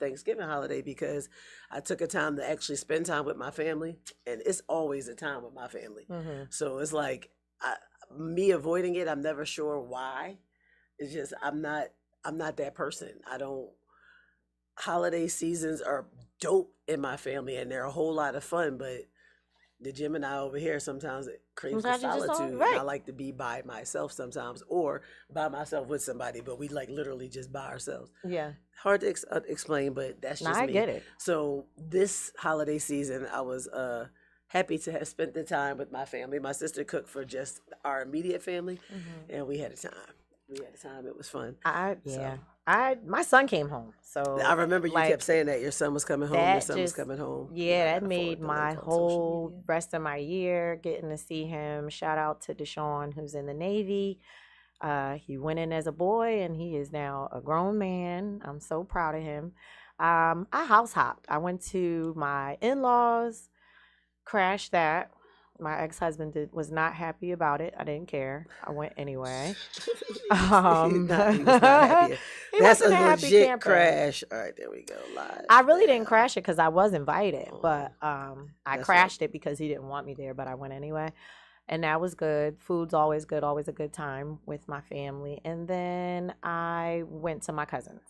Thanksgiving holiday because I took a time to actually spend time with my family, and it's always a time with my family. Mm-hmm. So it's like me avoiding it. I'm never sure why. It's just I'm not that person. I don't. Holiday seasons are dope in my family, and they're a whole lot of fun, but the Gemini over here sometimes it craves the Sometimes you just don't, solitude, and I right. like to be by myself sometimes, or by myself with somebody. But we like literally just by ourselves. Yeah. Hard to explain, but that's No, just I me. get it. So this holiday season, I was happy to have spent the time with my family. My sister cooked for just our immediate family, and we had a time. We had a time. It was fun. Yeah. My son came home, so I remember you like kept saying that your son was coming home. Your that son was just coming home. yeah, I that gotta made forward the my link on social whole media. rest of my year getting to see him. Shout out to Deshaun, who's in the Navy. He went in as a boy, and he is now a grown man. I'm so proud of him. I house hopped. I went to my in-laws, crashed that. My ex-husband was not happy about it. I didn't care. I went anyway. He was not happy. He That's a wasn't a happy legit camper. crash. All right, there we go. Live. I really didn't now. crash it because I was invited, but I That's crashed it because he didn't want me there, but I went anyway. And that was good. Food's always good, always a good time with my family. And then I went to my cousin's.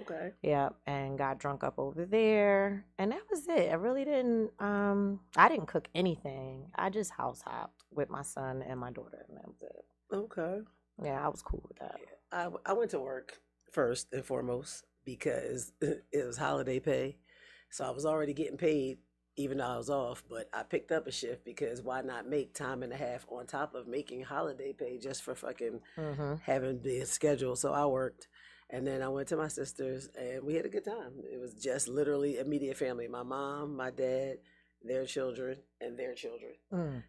Okay. Yeah, and got drunk up over there. And that was it. I really didn't I didn't cook anything. I just house hopped with my son and my daughter, and that was it. Okay. Yeah, I was cool with that. I went to work first and foremost because it was holiday pay. So I was already getting paid even though I was off, but I picked up a shift because why not make time and a half on top of making holiday pay just for fucking having the schedule. So I worked, and then I went to my sister's and we had a good time. It was just literally immediate family. My mom, my dad, their children, and their children.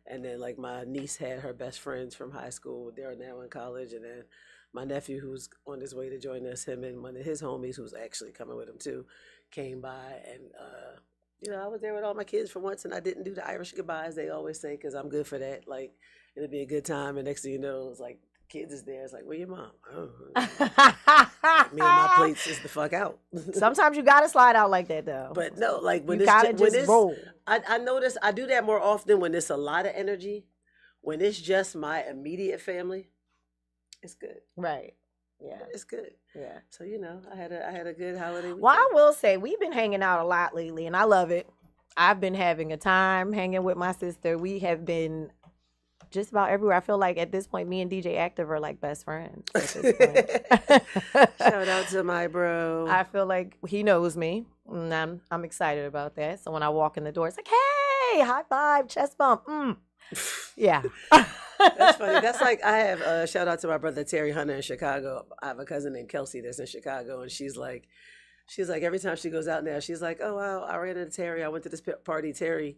And then like my niece had her best friends from high school. They're now in college, and then my nephew, who's on his way to join us, him and one of his homies, who's actually coming with him too, came by, and I was there with all my kids for once, and I didn't do the Irish goodbyes they always say because I'm good for that. Like it'll be a good time, and next thing you know, it's like kids is there. It's like, where your mom? Oh, like, me and my plates is the fuck out. Sometimes you gotta slide out like that though. But no, like when you it's gotta when just it's, roll. I notice I do that more often when it's a lot of energy. When it's just my immediate family, it's good. Right. Yeah. It's good. Yeah. So I had a good holiday weekend. Well, I will say we've been hanging out a lot lately, and I love it. I've been having a time hanging with my sister. We have been just about everywhere. I feel like at this point, me and DJ Active are like best friends. At this point. Shout out to my bro. I feel like he knows me, and I'm excited about that. So when I walk in the door, it's like, hey, high five, chest bump. Yeah. That's funny. That's like I have shout out to my brother Terry Hunter in Chicago. I have a cousin named Kelsey that's in Chicago, and she's like every time she goes out now, she's like, oh wow, I ran into Terry. I went to this party Terry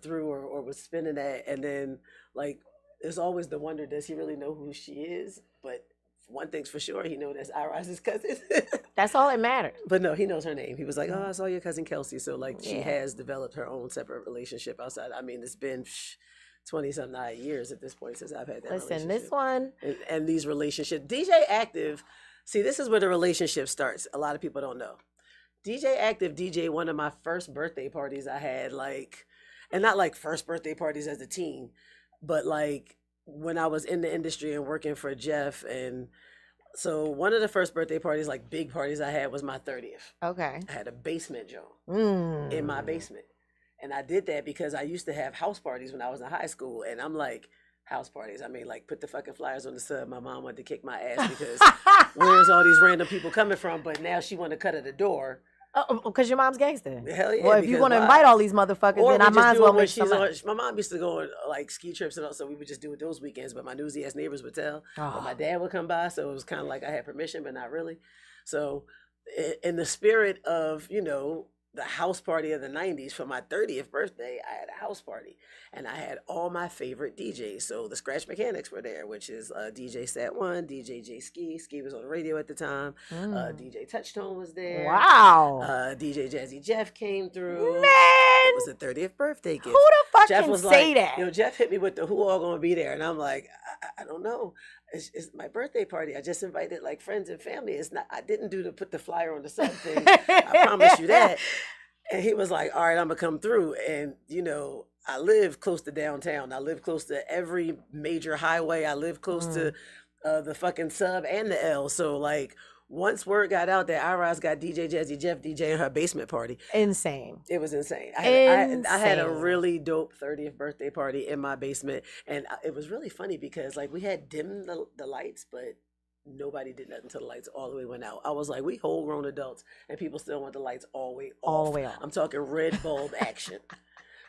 threw or was spinning at, and then like there's always the wonder, does he really know who she is? But one thing's for sure, he knows that's Irize's cousin. That's all that matters. But no, he knows her name. He was like, oh, I saw your cousin Kelsey. So like she has developed her own separate relationship outside. I mean, it's been 20-something odd years at this point since I've had that Listen, relationship. this one. And these relationships. DJ Active, see, this is where the relationship starts. A lot of people don't know. DJ Active DJ one of my first birthday parties I had, like, and not like first birthday parties as a teen, but like when I was in the industry and working for Jeff. And so one of the first birthday parties, like big parties I had, was my 30th. Okay. I had a basement joint in my basement. And I did that because I used to have house parties when I was in high school. And I'm like, house parties? I mean, like, put the fucking flyers on the sub. My mom wanted to kick my ass because where's all these random people coming from? But now she want to cut at the door. Because your mom's gangster. Hell yeah. Well, if you want to invite all these motherfuckers, or then I might as well make some. My mom used to go on like ski trips and all, so we would just do it those weekends. But my newsy ass neighbors would tell. But my dad would come by, so it was kind of like I had permission, but not really. So in the spirit of, the house party of the 90s for my 30th birthday, I had a house party, and I had all my favorite DJs. So the Scratch Mechanics were there, which is DJ Sat One, DJ J Ski was on the radio at the time. DJ Touchtone was there. Wow. DJ Jazzy Jeff came through. Man, it was a 30th birthday gift. Who the fuck Jeff can was say like, that? Jeff hit me with the who all gonna be there, and I'm like, I don't know. it's my birthday party. I just invited like friends and family. It's not. I didn't do to put the flyer on the sub thing. I promise you that. And he was like, all right, I'm gonna come through. And I live close to downtown. I live close to every major highway. I live close to the fucking sub and the L. So like, once word got out that Irize got DJ Jazzy Jeff DJing her basement party, insane. It was insane. I had a really dope 30th birthday party in my basement, and it was really funny because like we had dimmed the lights, but nobody did nothing until the lights all the way went out. I was like, we whole grown adults, and people still want the lights all the way off. All the way off. I'm talking red bulb action.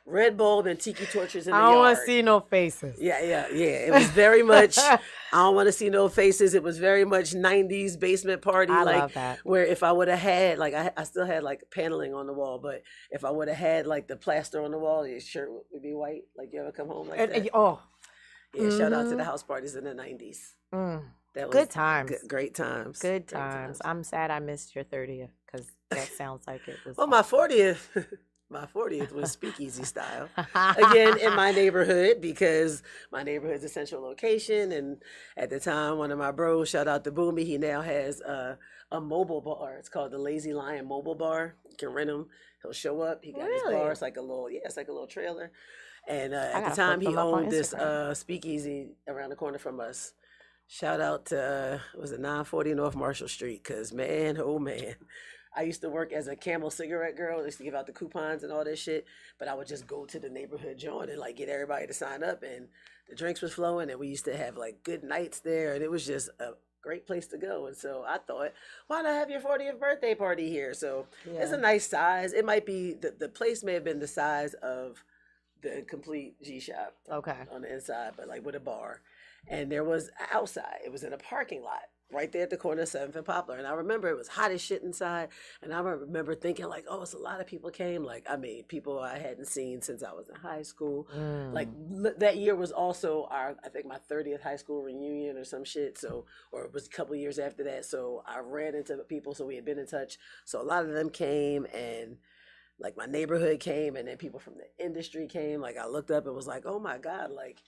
Red bulb and tiki torches in the I yard. don't want to see no faces. Yeah. It was very much, I don't want to see no faces. It was very much 90s basement party. I like, love that. Where if I would have had, like, I still had, like, paneling on the wall, but if I would have had, like, the plaster on the wall, your shirt would be white. Like, you ever come home like that? Yeah, shout out to the house parties in the 90s. That was good times. Great times. Good times. I'm sad I missed your 30th because that sounds like it was. Well, my 40th... My 40th was speakeasy style. Again, in my neighborhood, because my neighborhood's a central location. And at the time, one of my bros, shout out to Boomy, he now has a mobile bar. It's called the Lazy Lion Mobile Bar. You can rent him. He'll show up. He got his bar. It's like a little trailer. And at the time, he owned this speakeasy around the corner from us. Shout out to, was it 940 North Marshall Street? Because, man, oh, man. I used to work as a Camel cigarette girl. I used to give out the coupons and all this shit. But I would just go to the neighborhood joint and like get everybody to sign up. And the drinks was flowing. And we used to have like good nights there. And it was just a great place to go. And so I thought, why not have your 40th birthday party here? So it's a nice size. It might be, the place may have been the size of the complete G-Shop. Okay. On the inside, but like with a bar. And there was outside. It was in a parking lot. Right there at the corner of 7th and Poplar. And I remember it was hot as shit inside. And I remember thinking like, oh, it's a lot of people came. Like, I mean, people I hadn't seen since I was in high school. Like that year was also I think my 30th high school reunion or some shit. So, or it was a couple years after that. So I ran into people. So we had been in touch. So a lot of them came and like my neighborhood came and then people from the industry came. Like I looked up and was like, oh my God, like,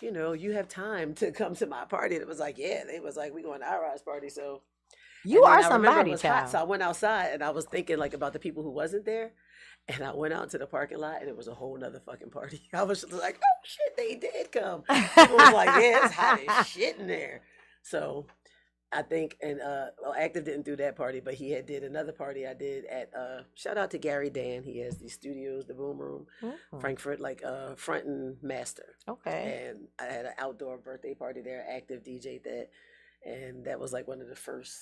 you have time to come to my party. And it was like, yeah, they was like, we going to Irize party. So you are somebody, it was hot, so I went outside and I was thinking like about the people who wasn't there. And I went out to the parking lot and it was a whole nother fucking party. I was just like, oh shit, they did come. People was like, yeah, it's hot as shit in there. So I think, and Active didn't do that party, but he did another party I did at, shout out to Gary Dan. He has these studios, the Boom Room, Frankfurt, like front and master. Okay. And I had an outdoor birthday party there. Active DJ'd that. And that was like one of the first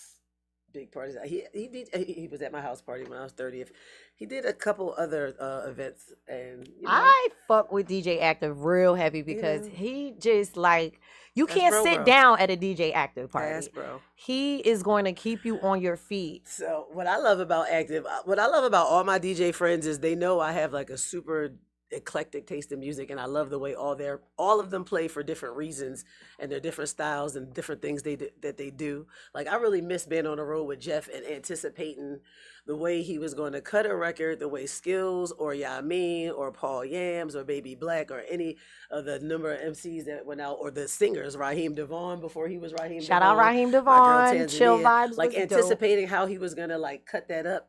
big parties. He was at my house party when I was 30th. He did a couple other events. And I fuck with DJ Active real heavy because he just like, you can't sit down at a DJ Active party. Yes, bro. He is going to keep you on your feet. So what I love about Active, what I love about all my DJ friends is they know I have like a super eclectic taste in music, and I love the way all of them play for different reasons and their different styles and different things that they do. Like I really miss being on the road with Jeff and anticipating the way he was going to cut a record, the way Skills or Yamin or Paul Yams or Baby Black or any of the number of MCs that went out, or the singers, Raheem Devon before he was Raheem Devon. Shout out Raheem Devon, Chill Vibes. Like anticipating how he was gonna like cut that up.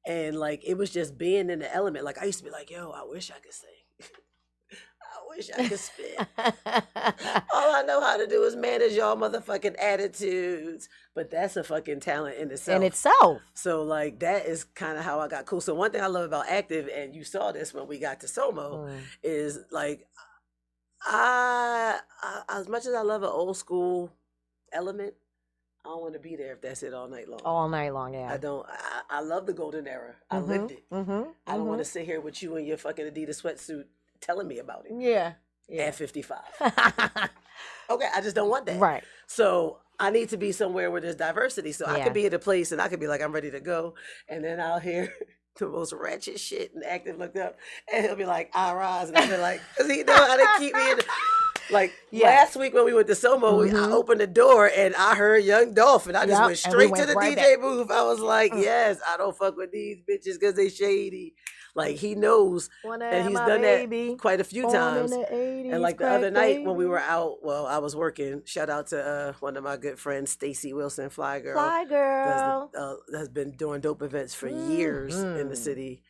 And like it was just being in the element. Like I used to be like, yo, I wish I could sing. I wish I could spit. All I know how to do is manage y'all motherfucking attitudes. But that's a fucking talent in itself. In itself. So like that is kind of how I got cool. So one thing I love about Active, and you saw this when we got to Somo, is like I as much as I love an old school element, I don't want to be there if that's it all night long. All night long, yeah. I don't. I love the golden era. I lived it. I don't want to sit here with you in your fucking Adidas sweatsuit telling me about it. Yeah. At 55. Okay, I just don't want that. Right. So I need to be somewhere where there's diversity. So I could be at a place and I could be like, I'm ready to go. And then I'll hear the most ratchet shit, and Active looked up and he'll be like, Irize. And I'll be like, because he know how to keep me in Like Yes. last week when we went to Somo, I Mhm. opened the door and I heard Young Dolph, and I just Yep, went and we straight to went the right DJ back. booth. I was like, Mm. yes, I don't fuck with these bitches because they shady. Like he knows, Wanna and have he's my done that baby. quite a few Born in times. the 80s, And like the crack other night when we were baby. out, well, I was working. Shout out to one of my good friends, Stacy Wilson, Fly Girl, Fly girl. has been doing dope events for years in the Mhm. city.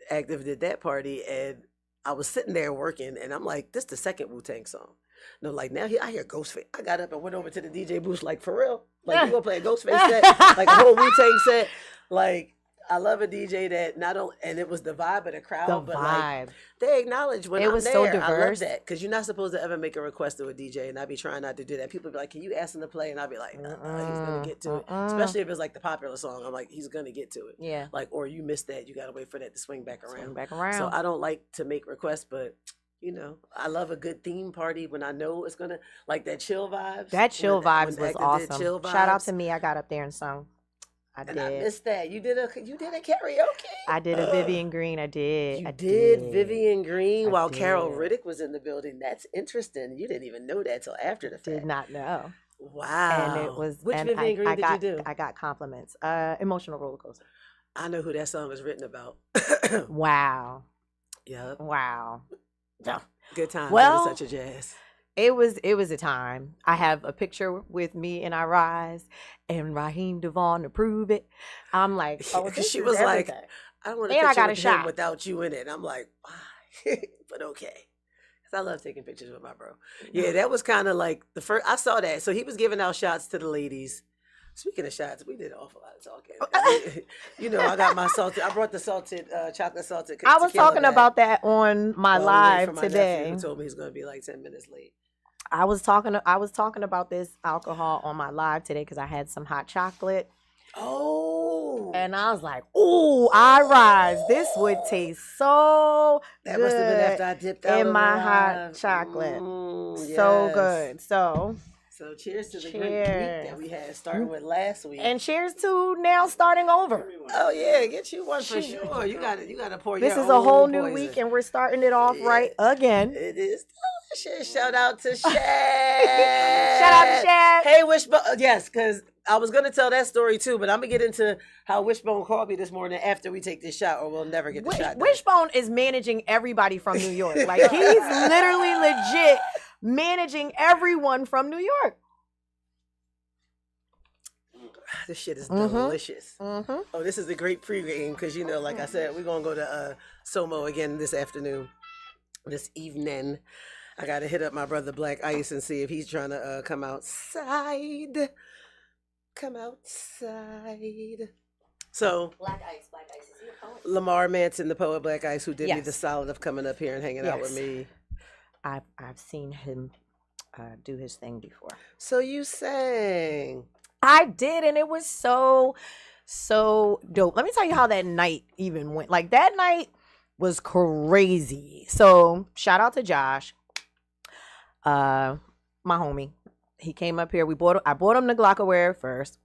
Active did that party, and I was sitting there working, and I'm like, this the second Wu-Tang song. No, like now I hear Ghostface. I got up and went over to the DJ booth, like for real, like we gonna play a Ghostface set, like a whole Wu-Tang set. Like I love a DJ that not only, and it was the vibe of the crowd, The but like vibe. they acknowledge when It I'm was there. so I love diverse. that because you're not supposed to ever make a request to a DJ, and I be trying not to do that. People be like, "Can you ask him to play?" And I'll be like, "Nah, he's gonna get to it." Especially if it's like the popular song, I'm like, "He's gonna get to it." Yeah. Like, or you missed that, you gotta wait for that to swing back around. Swing back So around. I don't like to make requests, but you know, I love a good theme party when I know it's gonna like that chill vibes. That chill when vibes was Active did awesome. Chill Shout out Vibes. to me. I got up there and sung. I And I did. missed that. You did a karaoke. I did a Vivian Green. I did. You I did Vivian Green I while Carol did. Riddick was in the building. That's interesting. You didn't even know that till after the fact. Did not know. Wow. And it was. Which and Vivian Green I did got, you do? I got compliments. Emotional roller coaster. I know who that song was written about. Wow. Yep. Wow. Yeah. Good time. Well, Such a jazz. It was a time. I have a picture with me and Irize and Raheem Devon to prove it. I'm like, oh, Because this she is was like, everything. I don't want to And I picture got a with him shot. without you in it. And I'm like, why? But okay. Because I love taking pictures with my bro. Yeah, that was kind of like the first. I saw that. So he was giving out shots to the ladies. Speaking of shots, we did an awful lot of talking. You know, I got my salted. I brought the salted chocolate salted. I was tequila talking back about that on my while we waited live for my nephew, today. who told me he's going to be like 10 minutes late. I was talking about this alcohol on my live today because I had some hot chocolate. Oh. And I was like, ooh, Irize, this would taste so That good must have been after I dipped out in on my the hot live. chocolate. Mm, So yes. good. So cheers to the great week that we had, starting with last week. And cheers to now starting over. Oh yeah, get you one for sure. You got to pour This your is a own whole new poison. week, and we're starting it off right again. It is delicious. Shout out to Shad. Shout out to Shad. Hey, Wishbone. Yes, because I was gonna tell that story too, but I'm gonna get into how Wishbone called me this morning after we take this shot, or we'll never get the shot done. Wishbone is managing everybody from New York. Like he's literally legit managing everyone from New York. This shit is delicious. Mm-hmm. Oh, this is a great pregame because, you know, like I said, we're going to go to Somo again this evening. I got to hit up my brother Black Ice and see if he's trying to come outside. Come outside. So, Black Ice. Is he a poet? Lamar Manson, the poet Black Ice, who did me the solid of coming up here and hanging out with me. I've seen him do his thing before. So you sang. I did, and it was so dope. Let me tell you how that night even went. Like that night was crazy. So shout out to Josh, my homie. He came up here. I bought him the Glockaware first.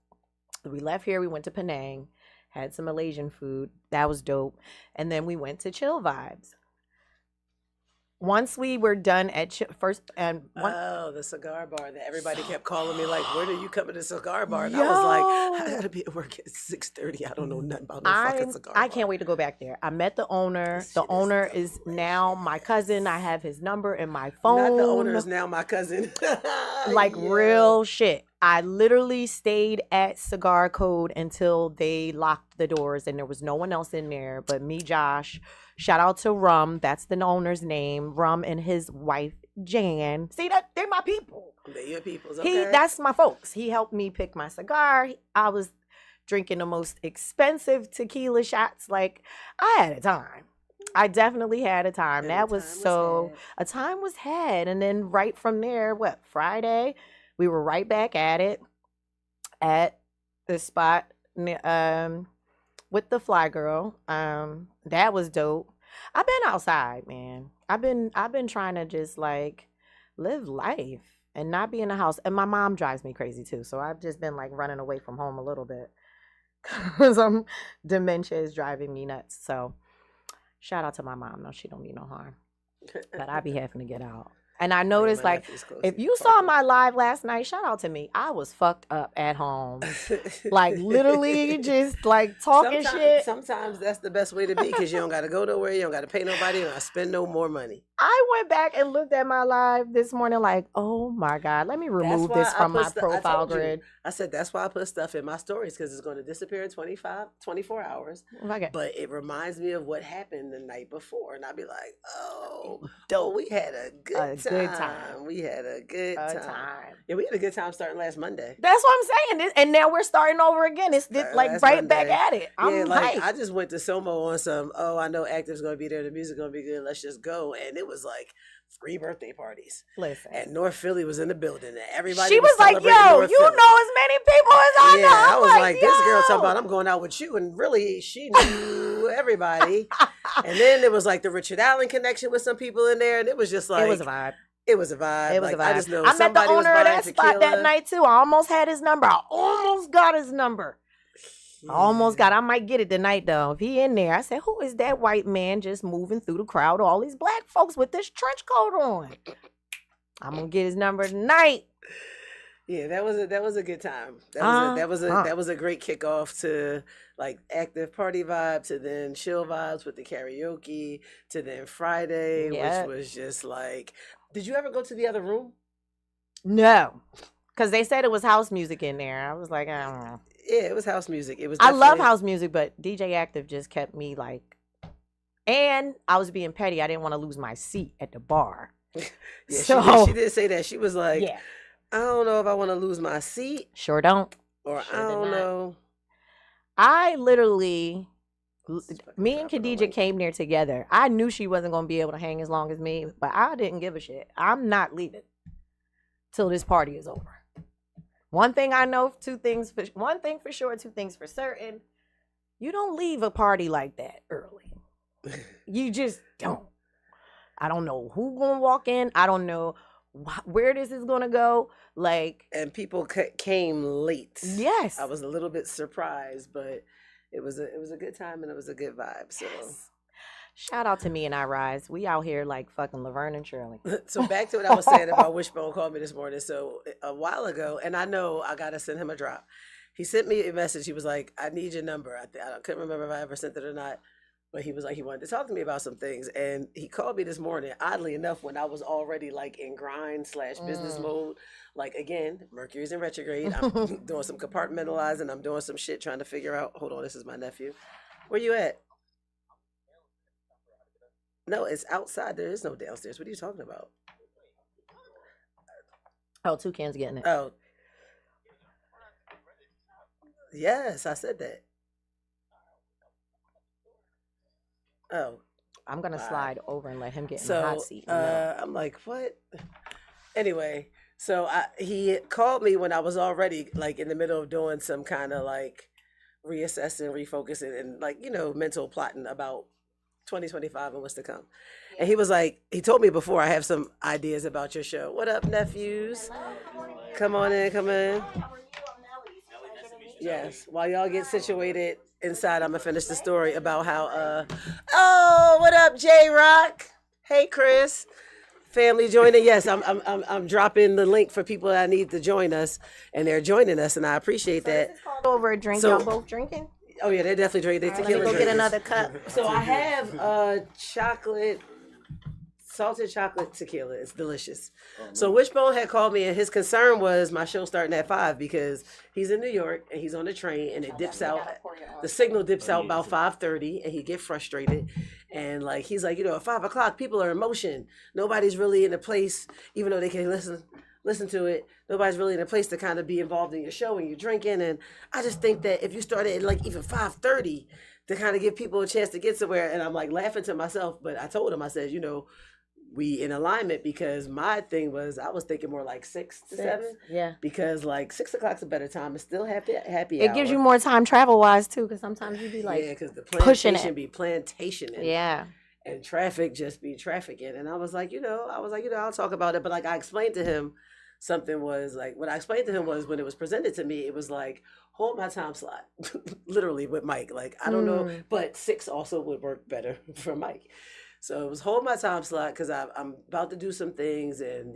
We left here. We went to Penang, had some Malaysian food. That was dope. And then we went to Chill Vibes. Once we were done at the cigar bar that everybody kept calling me like, when are you coming to cigar bar? And I was like, I gotta be at work at 6:30. I don't know nothing about no fucking cigar bar. I can't wait to go back there. I met the owner. The owner is now my cousin. I have his number in my phone. Not the owner is now my cousin. Like real shit. I literally stayed at Cigar Code until they locked the doors and there was no one else in there but me, Josh. Shout out to Rum. That's the owner's name. Rum and his wife, Jan. See, that they're my people. They're your peoples, okay. That's my folks. He helped me pick my cigar. I was drinking the most expensive tequila shots. Like, I had a time. I definitely had a time. And that was a time was had. And then right from there, Friday, we were right back at it at the spot with the Fly Girl. That was dope. I've been outside, man. I've been trying to just like live life and not be in the house. And my mom drives me crazy too. So I've just been like running away from home a little bit because dementia is driving me nuts. So shout out to my mom. No, she don't mean no harm. But I be having to get out. And I noticed, like, if you saw my live last night, shout out to me. I was fucked up at home. Like, literally just, like, talking shit. Sometimes that's the best way to be because you don't got to go nowhere. You don't got to pay nobody. You don't got to spend no more money. I went back and looked at my live this morning like, oh, my God. Let me remove this from my profile grid. I said, that's why I put stuff in my stories because it's going to disappear in 24 hours. But it reminds me of what happened the night before. And I'd be like, we had a good time. We had a good time. Yeah, we had a good time starting last Monday. That's what I'm saying. And now we're starting over again. It's like right Monday. Back at it. I'm hyped. I just went to Somo on some, I know Active's going to be there. The music's going to be good. Let's just go. And it was like 3 birthday parties. Listen. And North Philly was in the building. And everybody She was like, yo, North you Philly. know as many people as I know. I was like, this girl talking about I'm going out with you. And really, she knew everybody. And then there was like the Richard Allen connection with some people in there. And it was just like. It was a vibe. It was a vibe. It was a vibe. I just know I met the owner of that tequila. spot that night too. I almost had his number. I almost got his number. I might get it tonight though. If he in there, I said, who is that white man just moving through the crowd? All these black folks with this trench coat on. I'm gonna get his number tonight. Yeah, that was a good time. That was a great kickoff to like active party vibe, to then chill vibes with the karaoke, to then Friday, which was just like. Did you ever go to the other room? No, because they said it was house music in there. I was like, I don't know. Yeah, it was house music. It was. I love house music, but DJ Active just kept me like, and I was being petty. I didn't want to lose my seat at the bar. Yeah, she did say that. She was like, I don't know if I want to lose my seat. Sure don't. Or I don't know. I literally, me and Khadijah came there together. I knew she wasn't going to be able to hang as long as me, but I didn't give a shit. I'm not leaving till this party is over. One thing I know, one thing for sure, 2 things for certain. You don't leave a party like that early. You just don't. I don't know who gonna walk in. I don't know where this is gonna go. Like, and people came late. Yes, I was a little bit surprised, but it was a good time and it was a good vibe. So. Yes. Shout out to me and Irize. We out here like fucking Laverne and Shirley. So back to what I was saying about Wishbone called me this morning. So a while ago, and I know I got to send him a drop. He sent me a message. He was like, I need your number. I couldn't remember if I ever sent it or not. But he was like, he wanted to talk to me about some things. And he called me this morning, oddly enough, when I was already like in grind/business mode. Like, again, Mercury's in retrograde. I'm doing some compartmentalizing. I'm doing some shit trying to figure out. Hold on, this is my nephew. Where you at? No, it's outside. There is no downstairs. What are you talking about? Oh, Toucan's getting it. Oh. Yes, I said that. Oh. I'm going to slide over and let him get in the hot seat. I'm like, what? Anyway, so he called me when I was already like in the middle of doing some kind of like reassessing, refocusing, and like, mental plotting about 2025 and what's to come. And he was like, he told me before, I have some ideas about your show. What up, nephews? Come on in, come in. Yes, while y'all get situated inside, I'm gonna finish the story about how what up, J-Rock? Hey, Chris. Family joining. Yes, I'm dropping the link for people that need to join us, and they're joining us, and I appreciate that. This is called over a drink. Y'all both drinking? Oh yeah, they definitely drink. They tequila. Let me go get another cup. So I have salted chocolate tequila. It's delicious. So Wishbone had called me, and his concern was my show starting at 5 because he's in New York and he's on the train, and it dips out. The signal dips out about 5:30, and he get frustrated. And like he's like, at 5 o'clock, people are in motion. Nobody's really in a place, even though they can listen to it. Nobody's really in a place to kind of be involved in your show and you're drinking. And I just think that if you started at like even 5:30 to kind of give people a chance to get somewhere, and I'm like laughing to myself, but I told him, I said, we in alignment because my thing was I was thinking more like 6 to 7. Yeah. Because like 6 o'clock's a better time. It's still happy It hour. gives you more time travel wise too, because sometimes you be like because the pushing plantation it. be plantationing. Yeah. And traffic just be trafficking. And I was like, I'll talk about it. But like I explained to him, something was like, what I explained to him was when it was presented to me, it was like, hold my time slot, literally with Mike. Like, I don't know, but 6 also would work better for Mike. So it was hold my time slot because I'm about to do some things, and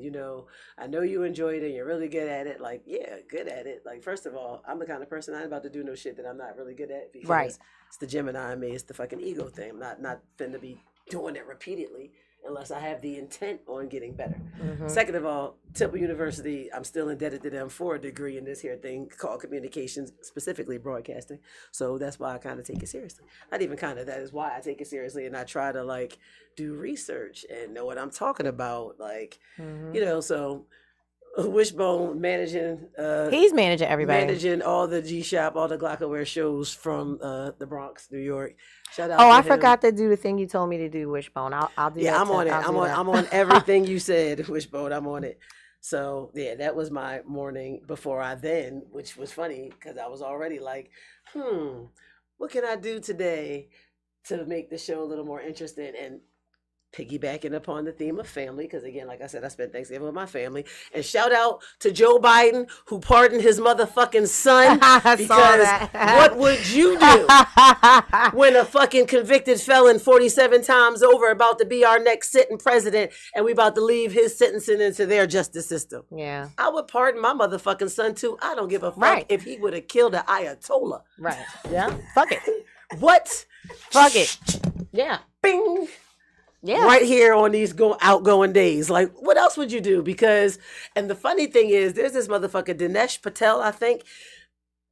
I know you enjoy it and you're really good at it. Like, yeah, good at it. Like, first of all, I'm the kind of person I ain't about to do no shit that I'm not really good at because Right. it's the Gemini in me. It's the fucking ego thing. I'm not finna be doing it repeatedly unless I have the intent on getting better. Mm-hmm. Second of all, Temple University, I'm still indebted to them for a degree in this here thing called communications, specifically broadcasting. So that's why I kind of take it seriously. Not even kind of, that is why I take it seriously, and I try to like do research and know what I'm talking about. Like, so Wishbone managing He's managing everybody. managing all the G Shop, all the Glockaware shows from the Bronx, New York. Shout out Oh, to I him. forgot to do the thing you told me to do, Wishbone. I'll do that. Yeah, I'm on it. I'll do that. I'm on everything you said, Wishbone. I'm on it. So yeah, that was my morning before which was funny because I was already like, what can I do today to make the show a little more interesting? And piggybacking upon the theme of family, because again, like I said, I spent Thanksgiving with my family. And shout out to Joe Biden, who pardoned his motherfucking son. I Because saw that. what would you do when a fucking convicted felon 47 times over about to be our next sitting president and we about to leave his sentencing into their justice system? Yeah. I would pardon my motherfucking son too. I don't give a fuck Right. if he would have killed an Ayatollah. Right. Yeah. Fuck it. What? Fuck it. Yeah. Bing. Yeah. Right here on these outgoing days. Like, what else would you do? Because, and the funny thing is, there's this motherfucker, Dinesh Patel, I think.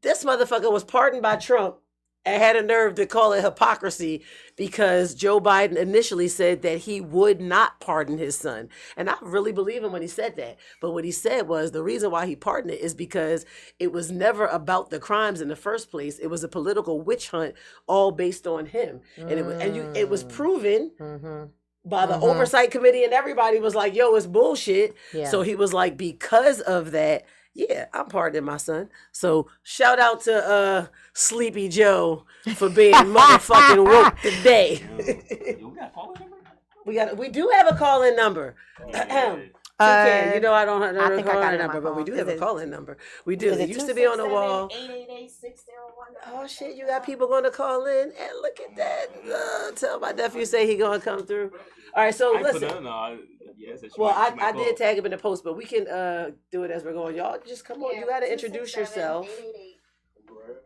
This motherfucker was pardoned by Trump and had a nerve to call it hypocrisy because Joe Biden initially said that he would not pardon his son. And I really believe him when he said that. But what he said was the reason why he pardoned it is because it was never about the crimes in the first place. It was a political witch hunt all based on him. And it was proven by the oversight committee, and everybody was like, yo, it's bullshit. Yeah. So he was like, because of that, yeah, I'm pardoning my son. So shout out to Sleepy Joe for being motherfucking woke today. We got a call number? We do have a call-in number. I don't have I a think I got call-in it in my number, but we phone. do Is have a it- call-in number. We do. Is It it used to be on the wall. 267-888-6019? Oh shit, you got people going to call in, and look at that. Tell my nephew say he gonna come through. All right, so listen. I did tag him in the post, but we can do it as we're going. Y'all just come on. You gotta introduce yourself.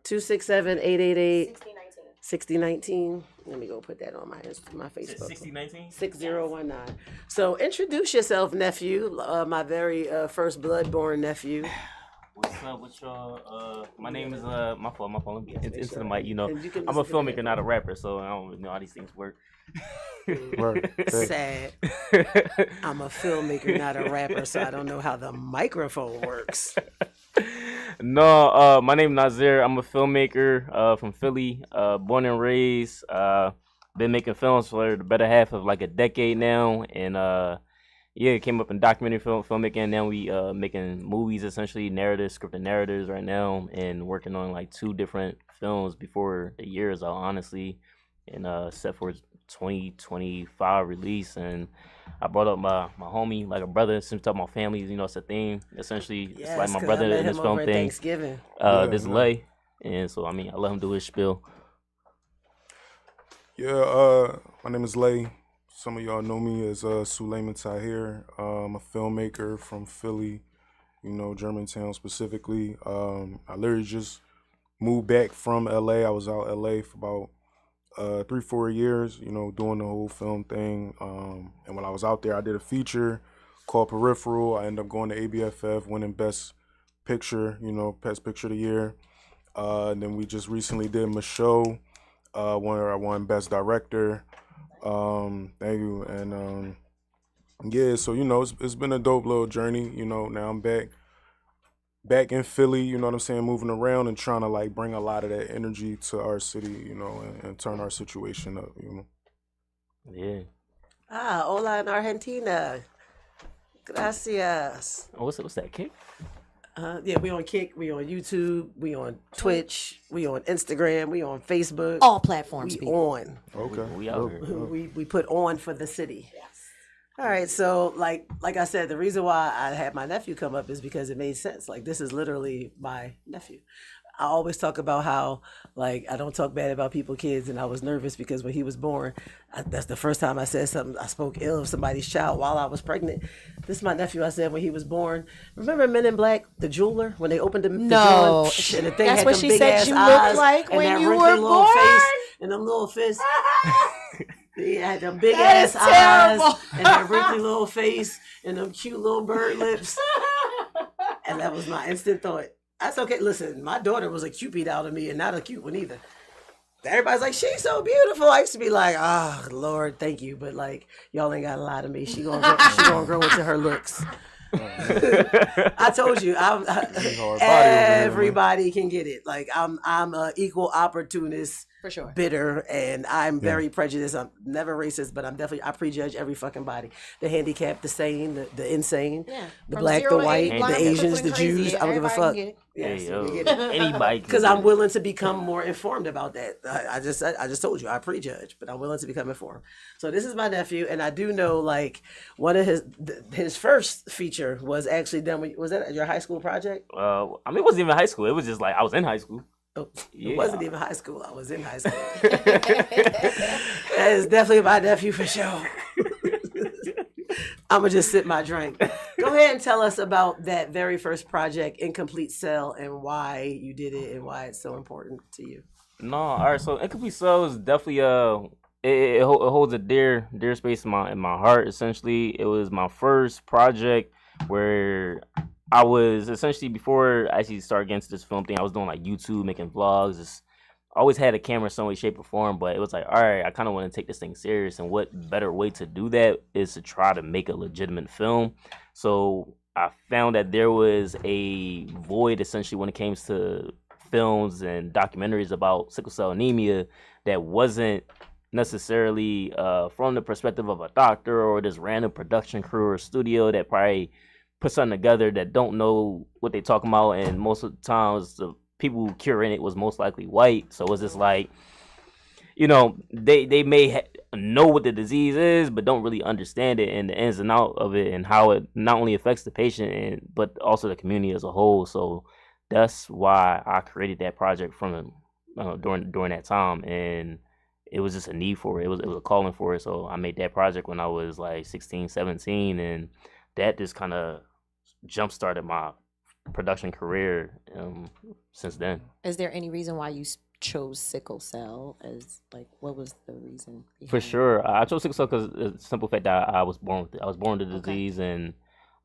267-888-6019. Let me go put that on my Facebook. 6019? 6019. So introduce yourself, nephew. My very first blood-born nephew. What's up with y'all? My name is my fault. It's into the mic. And you can I'm a listen to filmmaker, not a rapper, so I don't really know how these things work. Sad. I'm a filmmaker, not a rapper, so I don't know how the microphone works. No, my name is Nazir. I'm a filmmaker from Philly, born and raised. Been making films for the better half of like a decade now, and came up in documentary filmmaking. And now we making movies, essentially scripted narratives right now, and working on like 2 different films before the year is out, honestly, and set for 2025 release. And I brought up my homie, like a brother, since talking about families, it's a thing. Essentially, it's like my brother in this film thing. Thanksgiving. This Lay, and so I let him do his spiel. Yeah, my name is Lay. Some of y'all know me as Suleiman Tahir. I'm a filmmaker from Philly, Germantown specifically. I literally just moved back from LA. I was out LA for about 3-4 years, doing the whole film thing. And when I was out there, I did a feature called Peripheral. I ended up going to ABFF, winning Best Picture, Best Picture of the Year. And then we just recently did my show, where I won Best Director. Thank you. And so it's been a dope little journey. Now I'm back in Philly, what I'm saying, moving around and trying to like bring a lot of that energy to our city, and turn our situation up, Yeah. Hola in Argentina. Gracias. Oh, what's that, Kick? We on Kick, we on YouTube, we on Twitch, we on Instagram, we on Facebook. All platforms. We on. Okay. We out here. We put on for the city. Yes. All right, so like I said, the reason why I had my nephew come up is because it made sense. Like, this is literally my nephew. I always talk about how, like, I don't talk bad about people's kids, and I was nervous because when he was born, that's the first time I said something. I spoke ill of somebody's child while I was pregnant. This is my nephew. I said when he was born. Remember Men in Black, the jeweler, when they opened the No, joint, and the thing that's had what them she big said ass you eyes looked like and when that you wrinkly were little born. face and them little fists. He had them big That ass is terrible. eyes and that wrinkly little face and them cute little bird lips. And that was my instant thought. That's okay. Listen, my daughter was a Cupid out of me and not a cute one either. Everybody's like, she's so beautiful. I used to be like, oh, Lord, thank you. But like, y'all ain't got a lot of me. She gonna grow into her looks. I told you, everybody can get it. Like I'm a equal opportunist, For sure. bitter, and I'm very prejudiced. I'm never racist, but I prejudge every fucking body. The handicapped, the sane, the insane, the From black, 0 the to 80, white, blind the to Asians, the crazy. Jews. I don't give a Everybody fuck. can get it. Yes, Hey, yo, we get it. anybody. Because I'm willing to become more informed about that. I just told you I prejudge, but I'm willing to become informed. So this is my nephew, and I do know like one of his first feature was actually done. Was that your high school project? I mean, it wasn't even high school. It was just like I was in high school. Oh, Yeah. It wasn't even high school. I was in high school. That is definitely my nephew for sure. I'm gonna just sip my drink. Go ahead and tell us about that very first project, Incomplete Cell, and why you did it and why it's so important to you. No, all right. So Incomplete Cell is definitely it holds a dear space in my heart. Essentially, it was my first project where I was essentially, before I actually started getting into this film thing, I was doing like YouTube, making vlogs. I always had a camera some way, shape, or form, but it was like, all right, I kind of want to take this thing serious, and what better way to do that is to try to make a legitimate film. So I found that there was a void essentially when it came to films and documentaries about sickle cell anemia that wasn't necessarily from the perspective of a doctor or this random production crew or studio that probably put something together that don't know what they talking about, and most of the times the people who curing it was most likely white. So it's just like, they may know what the disease is, but don't really understand it and the ins and out of it and how it not only affects the patient but also the community as a whole. So that's why I created that project from during that time, and it was just a need for it. It was a calling for it. So I made that project when I was like 16, 17, and that just kind of jump started my production career since then. Is there any reason why you chose sickle cell as like, what was the reason behind For it? sure, I chose sickle cell because the simple fact that I was born with it. I was born with the disease, and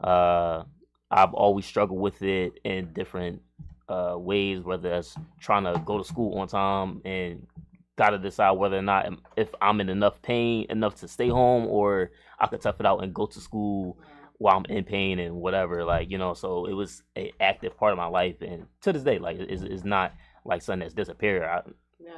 I've always struggled with it in different ways, whether that's trying to go to school on time and gotta decide whether or not if I'm in enough pain enough to stay home, or I could tough it out and go to school while I'm in pain and whatever, so it was an active part of my life, and to this day, like, it's not like something that's disappeared.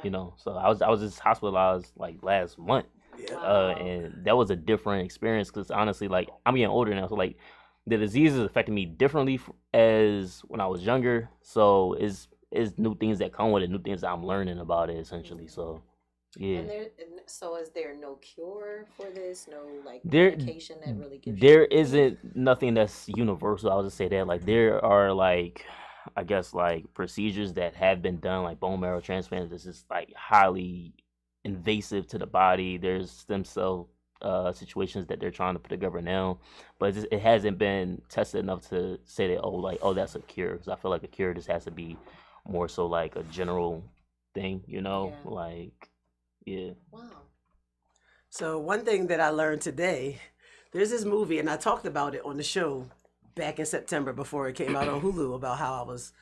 So I was just hospitalized like last month, and that was a different experience because honestly, like, I'm getting older now, so like the disease is affecting me differently as when I was younger. So it's new things that come with it, new things that I'm learning about it essentially. So yeah. So is there no cure for this? No There- medication that really gives There you isn't nothing that's universal. I'll just say that. Like, there are like, I guess, like procedures that have been done, like bone marrow transplants. This is like highly invasive to the body. There's stem cell situations that they're trying to put together now, but it hasn't been tested enough to say that that's a cure. Because I feel like a cure just has to be more so like a general thing, Yeah. like, yeah. Wow. So one thing that I learned today, there's this movie, and I talked about it on the show back in September before it came out on Hulu, about how I was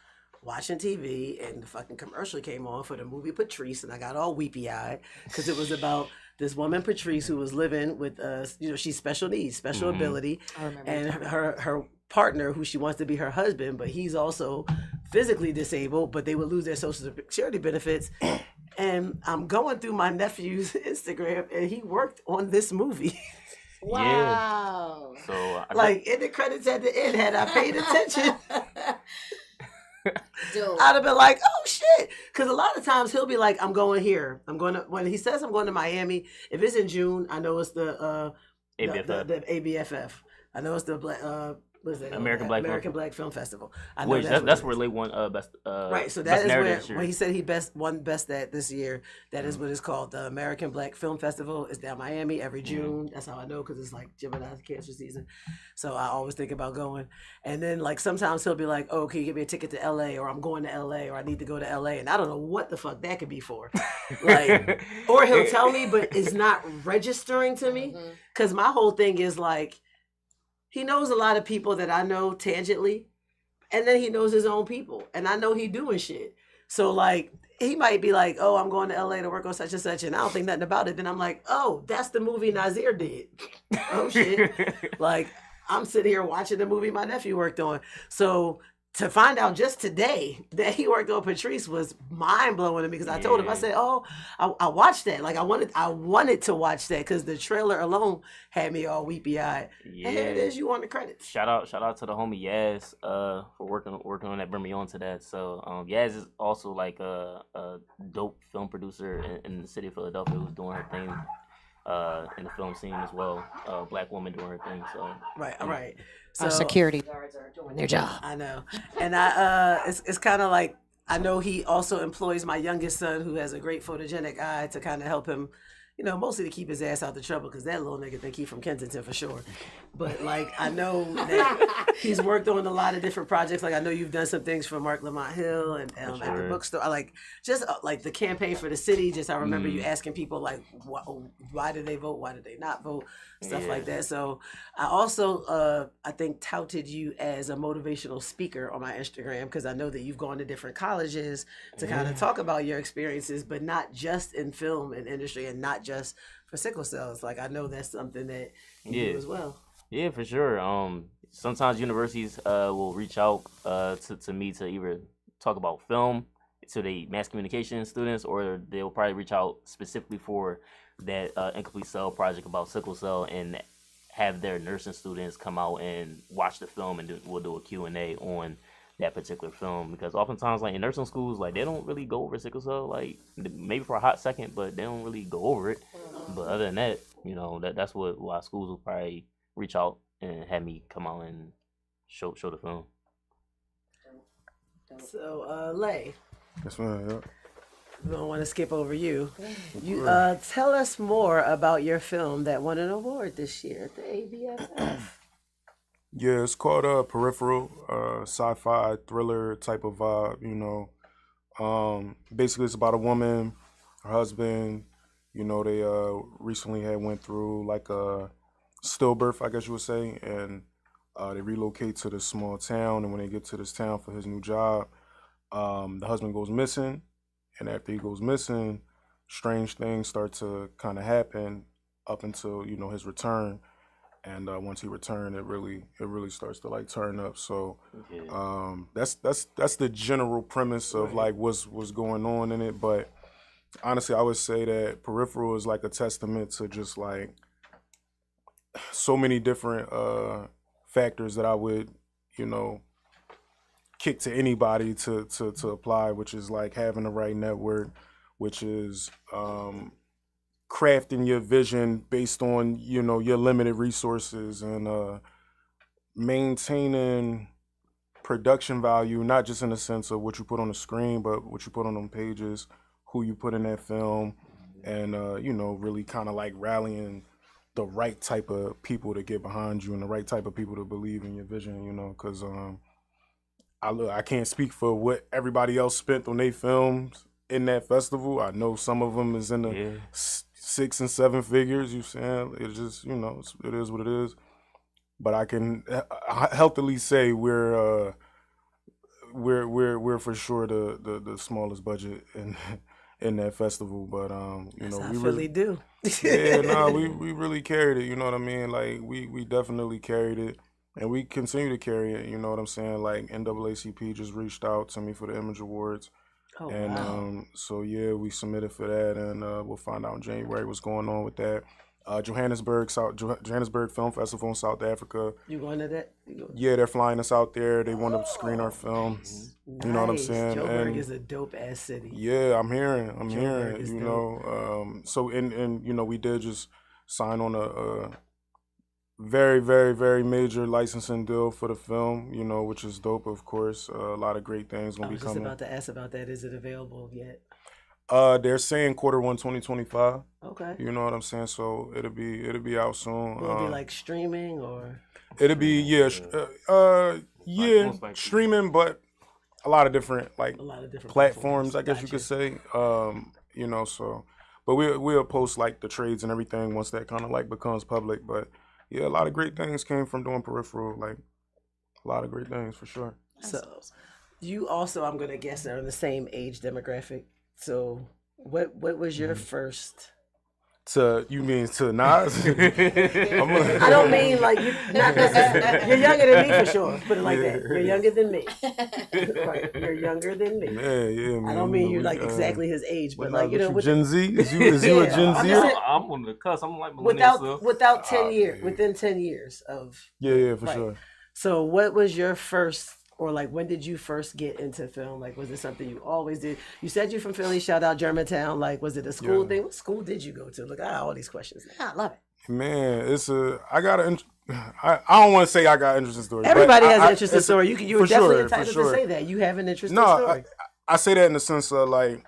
watching TV and the fucking commercial came on for the movie Patrice, and I got all weepy eyed because it was about this woman Patrice who was living with she's special needs, special ability, I remember. and her partner, who she wants to be her husband, but he's also physically disabled, but they would lose their social security benefits. And I'm going through my nephew's Instagram, and he worked on this movie. Wow. So Like, in the credits at the end, had I paid attention, Dope. I'd have been like, oh shit. Because a lot of times he'll be like, I'm going here. When he says I'm going to Miami, if it's in June, I know it's the ABFF. the ABFF. I know it's the Was it American Black American Film. Black Film Festival? I know Which what that's it where is. Lay won best Right, so that best is narrative where this year. when he said he won best at this year. That is what it's called. The American Black Film Festival is down Miami every June. That's how I know because it's like Gemini's cancer season. So I always think about going. And then like sometimes he'll be like, "Oh, can you get me a ticket to LA?" or "I'm going to LA," or "I need to go to LA," and I don't know what the fuck that could be for. Like, or he'll tell me, but it's not registering to me because my whole thing is like he knows a lot of people that I know tangentially. And then he knows his own people, and I know he doing shit. So like he might be like, "Oh, I'm going to LA to work on such and such," and I don't think nothing about it. Then I'm like, "Oh, that's the movie Nazir did." Oh shit! Like I'm sitting here watching the movie my nephew worked on. So to find out just today that he worked on Patrice was mind blowing to me because I told him, I said, "Oh, I watched that. Like I wanted to watch that because the trailer alone had me all weepy eyed." Yeah. And here it is, you on the credits. Shout out to the homie Yaz for working on that, bring me on to that. So Yaz is also like a dope film producer in the city of Philadelphia who's doing her thing in the film scene as well. Black woman doing her thing. So Right. So Our security guards are doing their job. I know, and it's kind of like I know he also employs my youngest son who has a great photogenic eye to kind of help him, mostly to keep his ass out the trouble because that little nigga think he from Kensington for sure. But like I know that he's worked on a lot of different projects. Like I know you've done some things for Mark Lamont Hill and at the bookstore. I like just like the campaign for the city. Just I remember you asking people like, why did they vote? Why did they not vote? Stuff like that. So I also I think touted you as a motivational speaker on my Instagram because I know that you've gone to different colleges to kind of talk about your experiences, but not just in film and industry and not just for sickle cells. Like I know that's something that you do as well. Yeah, for sure. Sometimes universities will reach out to me to either talk about film to the mass communication students, or they'll probably reach out specifically for that incomplete cell project about sickle cell and have their nursing students come out and watch the film, and we'll do a Q&A on that particular film, because oftentimes like in nursing schools, like they don't really go over sickle cell, like maybe for a hot second, but they don't really go over it. But other than that, that's why schools will probably reach out and have me come out and show the film. So Lay, Yes, man. Yeah. we don't want to skip over you. You tell us more about your film that won an award this year at the ABFF. Yeah, it's called Peripheral, sci-fi thriller type of vibe. Basically, it's about a woman, her husband. They recently had went through like a stillbirth, I guess you would say, and they relocate to this small town. And when they get to this town for his new job, the husband goes missing, and after he goes missing, strange things start to kind of happen up until his return. And once he returned, it really starts to like turn up. So that's the general premise of like what's going on in it. But honestly, I would say that Peripheral is like a testament to just like so many different factors that I would kick to anybody to apply, which is like having the right network, which is crafting your vision based on your limited resources, and maintaining production value, not just in the sense of what you put on the screen, but what you put on them pages, who you put in that film, and really kind of like rallying the right type of people to get behind you and the right type of people to believe in your vision, because I can't speak for what everybody else spent on their films in that festival. I know some of them is in the 6 and 7 figures. You saying it's just it is what it is. But I can healthily say we're for sure the smallest budget in that festival. But we really do. we really carried it. You know what I mean? Like we definitely carried it. And we continue to carry it, you know what I'm saying? Like NAACP just reached out to me for the Image Awards. Oh, and wow. So yeah, we submitted for that, and we'll find out in January what's going on with that. Johannesburg Film Festival in South Africa. You going to that? Yeah, they're flying us out there. They want to screen our film. Nice. You know what I'm saying? Joburg is a dope ass city. Yeah, I'm hearing. Is So and we did just sign on very, very, very major licensing deal for the film, you know, which is dope, of course. A lot of great things I gonna be was just coming. about to ask about that. Is it available yet? They're saying Q1 2025. Okay. You know what I'm saying? So it'll be out soon. Will it be like streaming or? It'll be Most likely. streaming, but a lot of different like A lot of different platforms, I guess you Gotcha. could say. You know, so but we'll post like the trades and everything once that kind of like becomes public. But yeah, a lot of great things came from doing Peripheral. Like a lot of great things for sure. So, you also, I'm gonna guess, are in the same age demographic. So, what was your first? You mean to Nas? I don't mean like you. Not necessarily. You're younger than me for sure. Put it like that. You're younger than me. Right. You're younger than me. Yeah, man. I don't mean you're like exactly his age, but like you know, with Gen Z. Is you a Yeah, Gen I'm Z? just- I'm on the cusp. I'm like millennial still. without 10 years, yeah. within 10 years of. Yeah, for Right. sure. So, what was your first, or like, when did you first get into film? Like, was it something you always did? You said you're from Philly. Shout out Germantown. Like, was it a school Yeah. thing? What school did you go to? Look, I got all these questions now. I love it. Man, I don't want to say I got interesting stories. but Everybody has I- an interesting it's- story. You were for definitely sure, entitled for sure. to say that. You have an interesting No, story. I say that in the sense of like,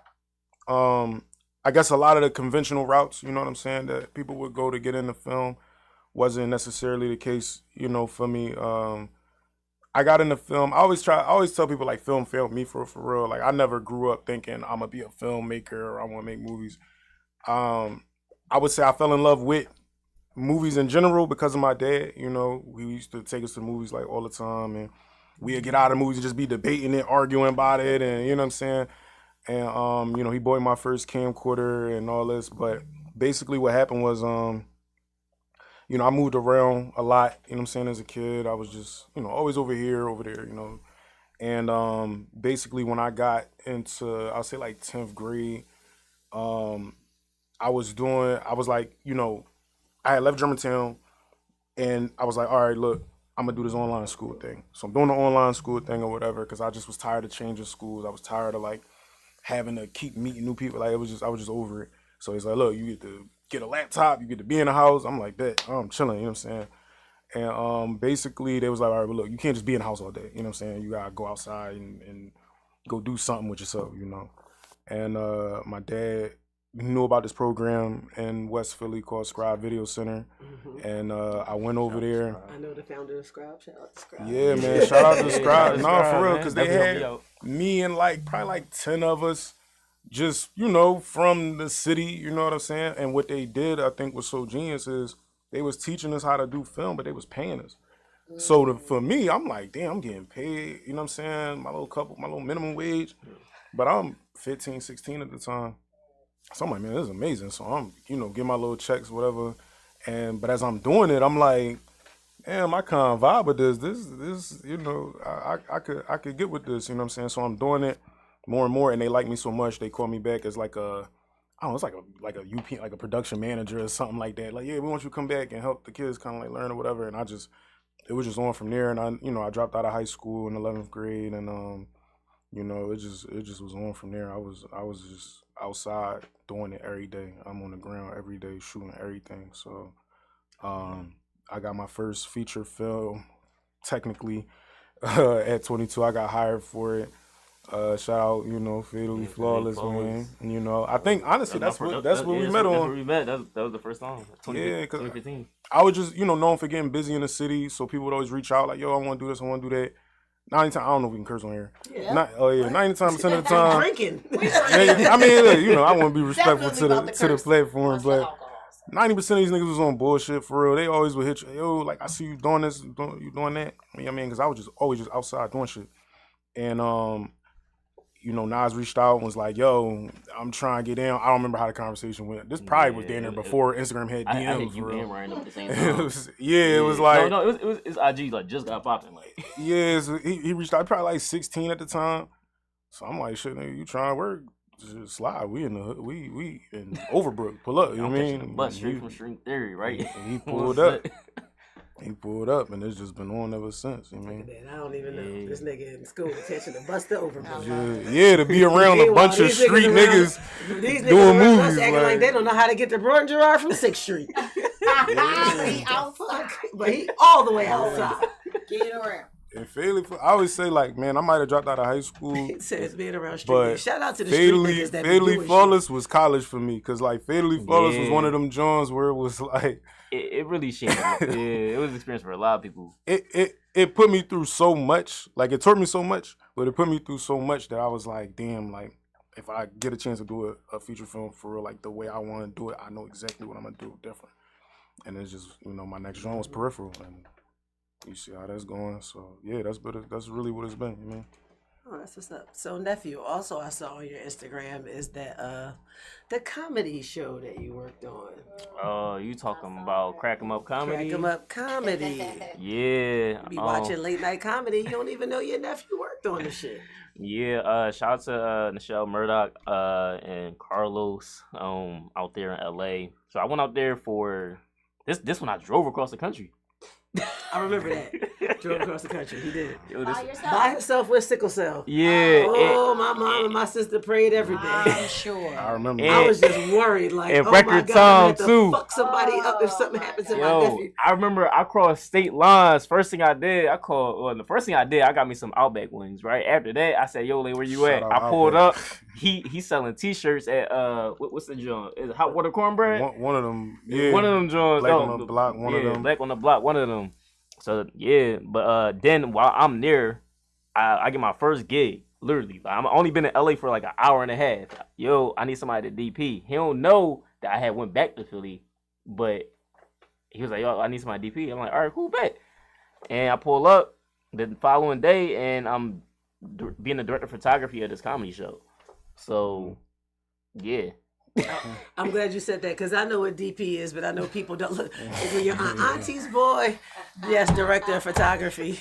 I guess a lot of the conventional routes, you know what I'm saying, that people would go to get into film wasn't necessarily the case, you know, for me. I got into film. I always tell people like film failed me for real. Like I never grew up thinking I'm gonna be a filmmaker or I want to make movies. I would say I fell in love with movies in general because of my dad. You know, he used to take us to movies like all the time, and we'd get out of movies and just be debating it, arguing about it, and you know what I'm saying. And you know, he bought my first camcorder and all this. But basically, what happened was, you know, I moved around a lot. You know what I'm saying? As a kid, I was just, you know, always over here, over there. You know, and basically, when I got into, I'll say like 10th grade, I was like, you know, I had left Germantown, and I was like, all right, look, I'm gonna do this online school thing. So I'm doing the online school thing or whatever, because I just was tired of changing schools. I was tired of like having to keep meeting new people. Like I was just over it. So he's like, look, you get to get a laptop, you get to be in the house. I'm like, that, I'm chilling, you know what I'm saying? And basically they was like, all right, well, look, you can't just be in the house all day, you know what I'm saying? You gotta go outside and go do something with yourself, you know? And my dad knew about this program in West Philly called Scribe Video Center. And I went over there. I know the founder of Scribe. Shout out to Scribe. Yeah, man, shout out to Scribe. No, Scribe, for real, man. because they Definitely had help me and like probably like 10 of us just, you know, from the city, you know what I'm saying? And what they did, I think, was so genius is they was teaching us how to do film, but they was paying us. So for me, I'm like, damn, I'm getting paid, you know what I'm saying? My little minimum wage. But I'm 15, 16 at the time. So I'm like, man, this is amazing. So I'm, you know, getting my little checks, whatever. But as I'm doing it, I'm like, damn, I kind of vibe with this, you know, I could get with this, you know what I'm saying? So I'm doing it more and more, and they like me so much, they call me back as like a, I don't know, it's like a UP, like a production manager or something like that. Like, yeah, we want you to come back and help the kids kind of like learn or whatever. And it was just on from there. And I dropped out of high school in 11th grade, and you know, it just was on from there. I was just outside doing it every day. I'm on the ground every day shooting everything. So I got my first feature film technically at 22. I got hired for it. Shout out, you know, Fatally Flawless, man. And, you know, I think honestly that's what we met That's on. where we met. That was the first time. Yeah, 'cause 2015. I was just, you know, known for getting busy in the city, so people would always reach out like, yo, I want to do this, I want to do that. 90 times, I don't know if we can curse on here. Yeah. 90% of the time. Drinking. Yeah, I mean, look, you know, I want to be respectful to Definitely the about the platform, What's the but alcohol? 90% of these niggas was on bullshit for real. They always would hit you, yo, like I see you doing this, you doing that. You know what I mean? Because I was just always just outside doing shit, and you know, Nas reached out and was like, yo, I'm trying to get in. I don't remember how the conversation went. This probably was down there before Instagram had DMs. I hit for you real. and Ryan up at the same It time. was, it was like, no, it was IG like just got popping like. yeah, so he reached out, probably like 16 at the time. So I'm like, shit, nigga, you trying to work? Just slide. We in the hood. We in Overbrook. Pull up. You know what I mean? But straight from String Theory, right? And he pulled up. He pulled up, and it's just been on ever since. You know what I mean? Man, I don't even know. Yeah. This nigga in school attention to bust the over. Yeah, to be around a bunch of street niggas These niggas doing around us movies, acting like like- they don't know how to get to Broad Gerard from 6th Street. He outside. But he all the way outside. Get around. And fatally, I always say like, man, I might have dropped out of high school. He says being around street But niggas. Shout out to the street niggas that be Fatally doing Flawless was college for me, cause like Fatally Flawless was Yeah. one of them joints where it was like It really changed. Yeah, it was an experience for a lot of people. it put me through so much. Like it taught me so much, but it put me through so much that I was like, damn, like if I get a chance to do a feature film for real, like the way I want to do it, I know exactly what I'm gonna do different. And it's just, my next joint was Peripheral, and you see how that's going. So yeah, that's really what it's been, you know. Oh, that's what's up. So, nephew, also I saw on your Instagram is that the comedy show that you worked on. Oh, you talking about Crack 'em Up comedy? Crack 'em Up comedy. Yeah. You be watching late night comedy. You don't even know your nephew worked on the shit. Yeah. Shout out to Nichelle Murdoch and Carlos out there in LA. So I went out there for this one. I drove across the country. I remember that. Drove across the country. He did. By By himself with sickle cell. Yeah. Oh, my mom and my sister prayed every day. I'm sure. I remember. And- I was just worried, like, in oh my record God, time, I'm gonna have to too. fuck somebody up if something happens to my Yo, nephew. I remember I crossed state lines. First thing I did, the first thing I did, I got me some Outback wings. Right after that, I said, "Yo, Lay, where you Shout at?" out I pulled Outback. up. He's selling T-shirts at what's the joint? Is it Hot Water Cornbread? One of them, yeah. One of them joints. Black on the Block, one of them. Black on the Block, one of them. So yeah, but then while I'm there, I get my first gig. Literally, I'm only been in LA for like an hour and a half. Yo, I need somebody to DP. He don't know that I had went back to Philly, but he was like, "Yo, I need somebody to DP." I'm like, "All right, cool, bet." And I pull up the following day, and I'm being the director of photography at this comedy show. So yeah. I'm glad you said that because I know what DP is, but I know people don't look. When your auntie's boy, yes, director of photography.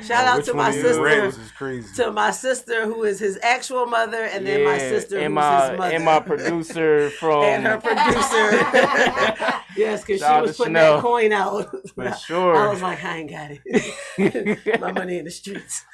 Shout out Which to one my of your sister. rants is crazy. To my sister, who is his actual mother, and then my sister, and who's my his mother. and my producer from and her producer. Yes, because she Shout out was to putting Chanel. that coin out. For sure. I was like, I ain't got it. My money in the streets.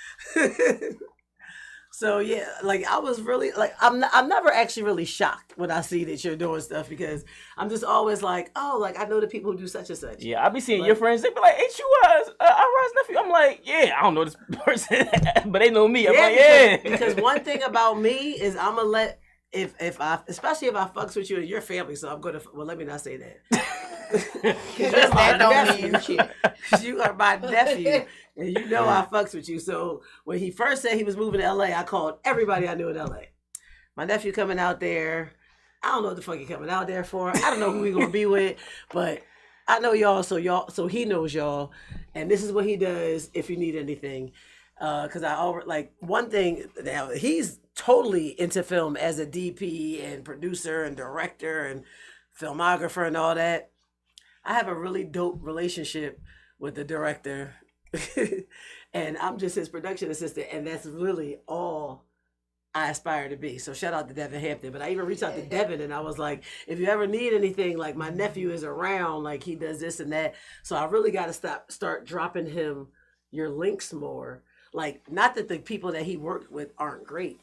So yeah, like I was really like I'm never actually really shocked when I see that you're doing stuff because I'm just always like, oh, like I know the people who do such and such. Yeah, I be seeing Like- your friends. They be like, "Ain't you Irize nephew?" I'm like, "Yeah, I don't know this person, but they know me." I'm like, "Yeah." because one thing about me is I'm gonna let if I especially if I fucks with you and your family, so I'm gonna let me not say that. 'Cause you're my That don't nephew. mean shit. You are my nephew, and you know I fucks with you. So when he first said he was moving to LA, I called everybody I knew in LA. My nephew coming out there. I don't know what the fuck he coming out there for. I don't know who he gonna be with, but I know y'all. So he knows y'all, and this is what he does if you need anything. Because I already like one thing now. He's totally into film as a DP and producer and director and filmographer and all that. I have a really dope relationship with the director, and I'm just his production assistant, and that's really all I aspire to be. So shout out to Devin Hampton. But I even reached out to Devin, and I was like, if you ever need anything, like my nephew is around, like he does this and that. So I really got to start dropping him your links more. Like, not that the people that he worked with aren't great,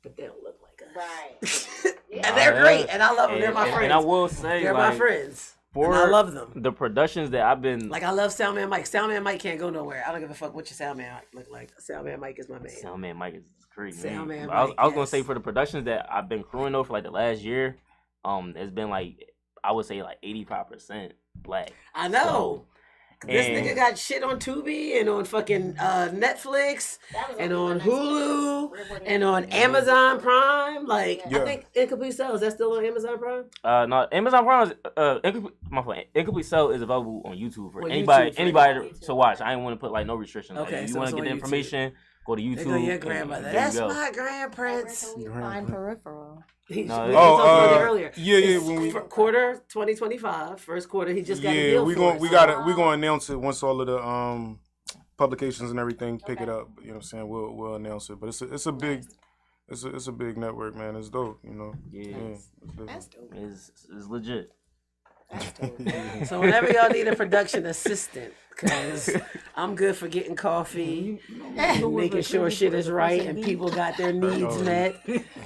but they don't look like us. Right. And they're great, and I love them. They're my friends. And I will say, They're like, my friends. for And I love them. the productions that I've been Like I love Soundman Mike. Soundman Mike can't go nowhere. I don't give a fuck what your Soundman look like. Soundman Mike is my man. Soundman Mike is crazy. Soundman But I was Mike, gonna yes. say for the productions that I've been crewing though for like the last year, it's been like I would say like 85% black. I know. This and- nigga got shit on Tubi and on fucking Netflix and on Hulu and on Amazon Prime. Like I Yeah. think Incomplete Cell, is that still on Amazon Prime? No, Amazon Prime is Incomplete Cell is available on YouTube for On anybody YouTube for anybody to watch. I didn't want to put like no restrictions. Okay, Like, if you so want it's to get on the YouTube. information, go to They YouTube. go your and grandmother. there That's you go. my grandprince. Find peripheral. He, No, we Oh, talked about it earlier. yeah, It's when we quarter 2025, first quarter, he just got a yeah, deal we for going it, we so- got we gonna announce it once all of the publications and everything pick it up. You know what I'm saying? We'll announce it. But it's a big it's a big network, man. It's dope. You know. Yeah. it's dope. That's dope. It's legit. That's dope. So whenever y'all need a production assistant, because I'm good for getting coffee, making sure shit is right and people got their needs met,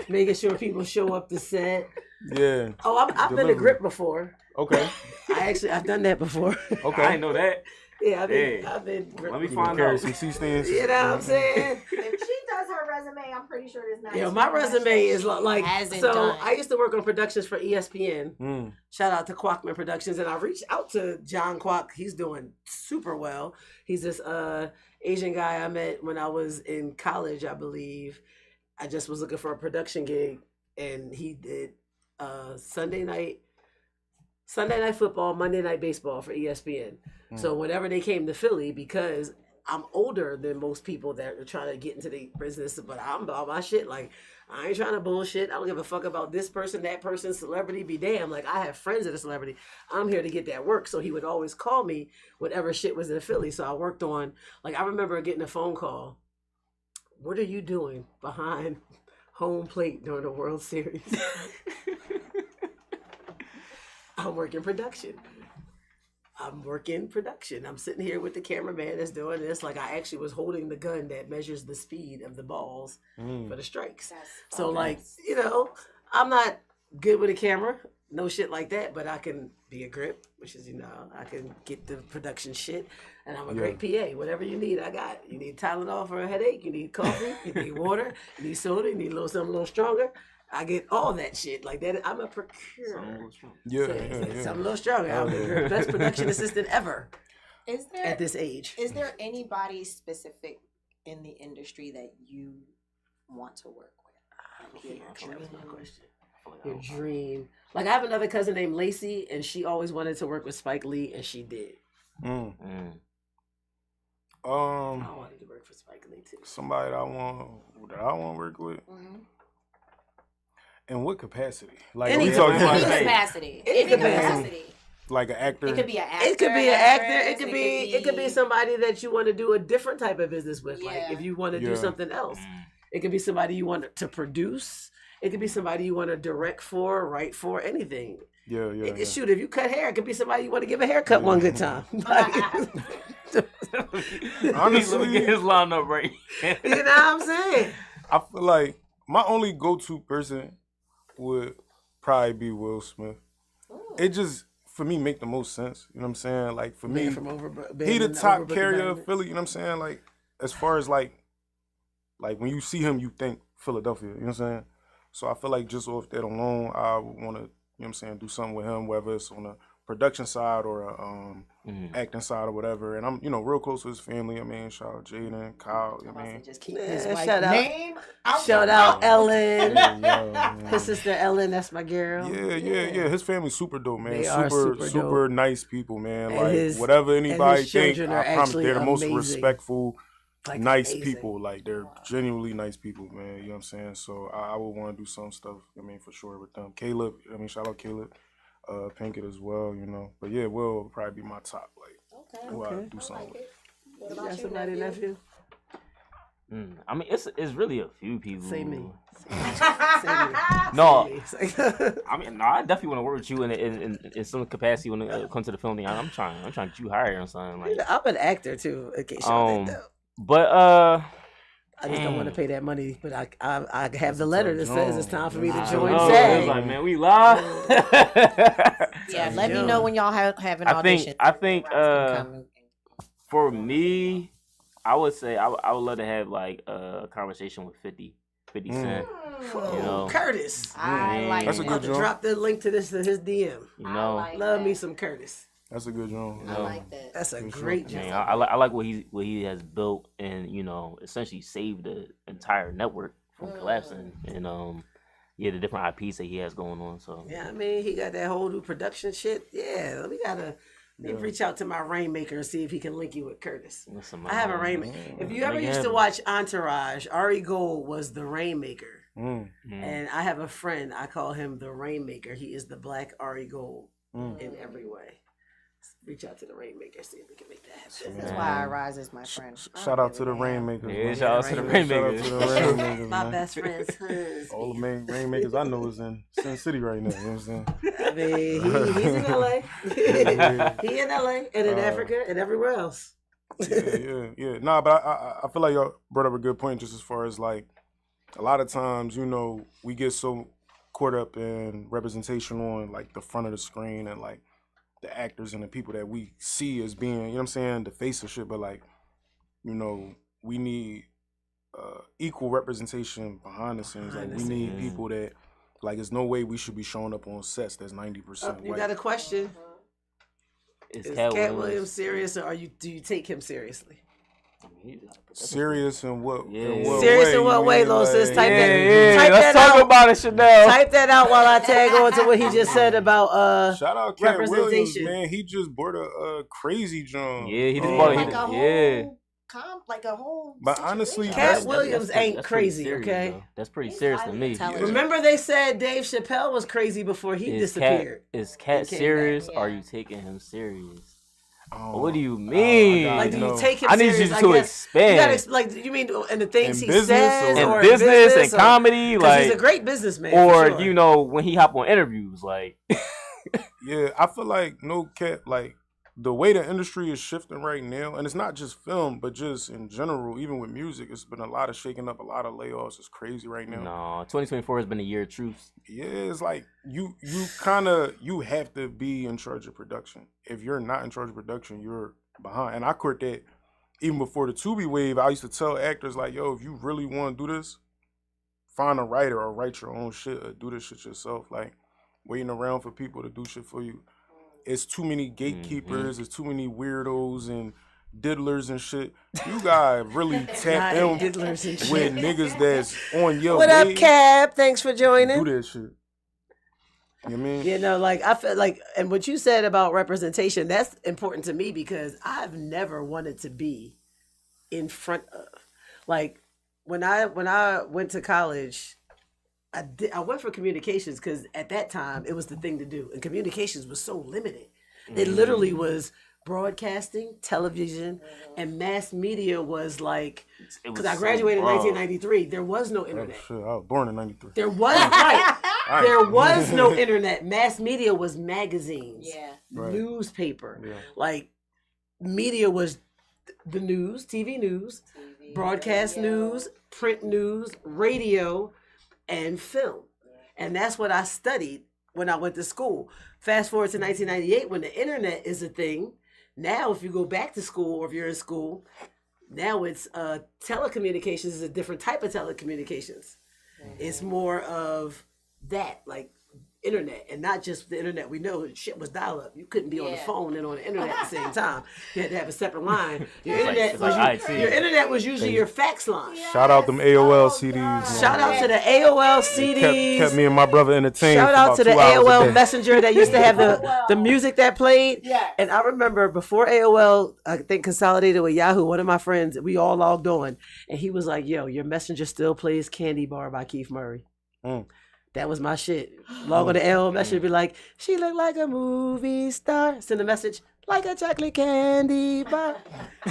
making sure people show up to set. Yeah. Oh, I've been a Delivery. grip before. Okay. I've done that before. Okay. I didn't know that. Yeah, Hey, I've been grip let me before. find Carry out. some C-stands. You know what I'm saying? If she does her resume, I'm pretty sure there's not. Yeah, too my much resume that is she like hasn't so. done. I used to work on productions for ESPN. Mm. Shout out to Quackman Productions, and I reached out to John Quack. He's doing super well. He's this Asian guy I met when I was in college, I believe. I just was looking for a production gig, and he did Sunday night football, Monday night baseball for ESPN. So whenever they came to Philly, because I'm older than most people that are trying to get into the business, but I'm about my shit. Like, I ain't trying to bullshit. I don't give a fuck about this person, that person, celebrity, be damn. Like, I have friends that are celebrity. I'm here to get that work. So he would always call me whatever shit was in Philly. So I worked on, like, I remember getting a phone call. What are you doing behind home plate during the World Series? I'm working production. I'm sitting here with the cameraman that's doing this. Like, I actually was holding the gun that measures the speed of the balls for the strikes. So, like, you know, I'm not good with a camera, no shit like that, but I can be a grip, which is, you know, I can get the production shit. And I'm a great PA. Whatever you need, I got. You need Tylenol for a headache. You need coffee. You need water. You need soda. You need something a little stronger. I get all that shit like that. I'm a procurer. Yeah, So, yeah. I'm a little stronger. I'm the best production assistant ever Is there at this age. is there anybody specific in the industry that you want to work with? Like, That was my question. Your dream. Like, I have another cousin named Lacey, and she always wanted to work with Spike Lee, and she did. Mm. I wanted to work for Spike Lee too. Somebody that I want to work with. In what capacity? Like, Any we talking capacity. about Any like, capacity. Any Any capacity. capacity. like an actor? It could be an actor. It could be an actor. It actress, could be somebody that you want to do a different type of business with. Like, Yeah. if you want to do Yeah. something else, it could be somebody you want to produce. It could be somebody you want to direct for, write for, anything. Yeah, yeah. It could, shoot, if you cut hair, it could be somebody you want to give a haircut one good time. Honestly, Let me get his line up right. You know what I'm saying? I feel like my only go-to person would probably be Will Smith. It just, for me, make the most sense. You know what I'm saying? Like, for me, he the top carrier of Philly. You know what I'm saying? Like, as far as like when you see him, you think Philadelphia. You know what I'm saying? So I feel like just off that alone, I would want to, you know what I'm saying, do something with him, whether it's on a production side or a acting side or whatever. And I'm, you know, real close to his family. I mean, shout out Jaden, Kyle. You know what I mean, Just keep Yeah, his wife's shout out. name out. Shout out Ellen. yeah. His sister Ellen, that's my girl. Yeah. His family's super dope, man. They are super super dope. nice people, man. And Like, his- whatever anybody his think, children are I promise actually they're the most amazing. respectful, Like, nice amazing. people. Like, they're genuinely nice people, man. You know what I'm saying? So I would want to do some stuff, I mean, for sure with them. Caleb, I mean, shout out Caleb. Pinkett as well, you know. But yeah, Will probably be my top, like, who I do something with. What You about got you, somebody, nephew? I mean, it's really a few people. Say me. No, Say me. I mean, no, I definitely want to work with you in some capacity when it comes to the film thing. I'm trying to get you hired or something like. I'm an actor too, in case y'all didn't know. But I just don't want to pay that money, but I have the letter that says it's time for me to I join know, SAG. it's like, man, we live. Yeah, let me know when y'all have an I audition. think for me, I would say I would love to have like a conversation with 50 Cent. You know, Curtis. I like That's a that. good I'll joint. drop the link to this to his DM. you know. like Love that. me some Curtis. That's a good joint. I like that. That's a For sure. great Man, job. I like what he has built and, you know, essentially saved the entire network from collapsing and the different IPs that he has going on. So Yeah, I mean, he got that whole new production shit. Yeah, let me reach out to my Rainmaker and see if he can link you with Curtis. listen, I have a man. Rainmaker. If you ever Make it used to happen. watch Entourage, Ari Gold was the Rainmaker. Mm. And I have a friend, I call him the Rainmaker. He is the black Ari Gold Mm. in every way. Reach out to the Rainmaker, see if we can make that happen. This is why Irize is my friend. Shout out to the Rainmakers. Yeah, man. shout out to the Rainmaker. Rainmakers. Shout out to the Rainmakers, My man. best friend's husband. All the main Rainmakers I know is in Sin City right now. You know what I'm saying? I mean, he's in LA. He in LA and in Africa and everywhere else. Yeah. Nah, but I feel like y'all brought up a good point just as far as like a lot of times, you know, we get so caught up in representation on like the front of the screen and like the actors and the people that we see as being, you know what I'm saying, the face of shit. But like, you know, we need equal representation behind the scenes. Like we need people that, like, there's no way we should be showing up on sets that's 90% white. You got a question? Is Cat Williams serious, or do you take him seriously? Serious in what? Yeah. In what Serious way? in what You way, mean, Lil sis? like- Type Yeah, type let's that talk out. about it, Chanel. Type that out while I tag on to what he just said about Shout out Cat Williams, representation. man. He just bought a crazy drum. Yeah, he just Um, bought it. Like a whole, Yeah. like a whole. But honestly, situation. Cat Williams ain't pretty crazy, serious, okay? though. That's pretty He's serious to highly me. intelligent. Remember they said Dave Chappelle was crazy before he disappeared. Is Cat He came serious? back. Or are Yeah. you taking him serious? Oh, What do you mean? I Like, do you know. take him I need serious? you I to guess expand. You gotta like you mean in the things In he business says, or- or in business and or- comedy, 'cause like, he's a great businessman. or for sure. you know when he hop on interviews, like, Yeah, I feel like no cap, like the way the industry is shifting right now, and it's not just film, but just in general, even with music, it's been a lot of shaking up, a lot of layoffs. It's crazy right now. no, 2024 has been a year of truth. Yeah, it's like you kind of you have to be in charge of production. If you're not in charge of production, you're behind. And I caught that even before the Tubi wave. I used to tell actors like, yo, if you really want to do this, find a writer or write your own shit or do this shit yourself. Like waiting around for people to do shit for you. It's too many gatekeepers. It's too many weirdos and diddlers and shit. You gotta really tap Not in diddlers and shit. with niggas that's on your What up, wave. Cab? Thanks for Do joining. that shit. You know what I mean? You know, like I feel like, and what you said about representation, that's important to me because I've never wanted to be in front of. Like when I went to college, I went for communications because at that time it was the thing to do, and communications was so limited. It literally was broadcasting, television, and mass media was like. It was Because I graduated in so broad. 1993, there was no Oh, internet. shit, I was born in '93. There was right. Right. There was no internet. Mass media was magazines, Yeah. Right. newspaper. Yeah. Like media was the news, TV news, TV, broadcast radio. news, print news, radio, and film. And that's what I studied when I went to school. Fast forward to 1998 when the internet is a thing. Now, if you go back to school or if you're in school, now it's telecommunications is a different type of telecommunications. It's more of that, like internet, and not just the internet. We know shit was dial up. You couldn't be on the Yeah. phone and on the internet at the same time. You had to have a separate line. Your It's like- internet it's was like your IT. internet was usually your fax line. Shout out them AOL CDs. man. Shout out to the AOL CDs. Kept me and my brother entertained. Shout for out about to the 2 hours a AOL day. Messenger that used to have the music that played. Yeah. And I remember before AOL, I think consolidated with Yahoo, one of my friends, we all logged on, and he was like, yo, your Messenger still plays Candy Bar by Keith Murray. Mm. That was my shit. Log on to AOL Messenger, be like, she looked like a movie star. Send a message, like a chocolate candy bar.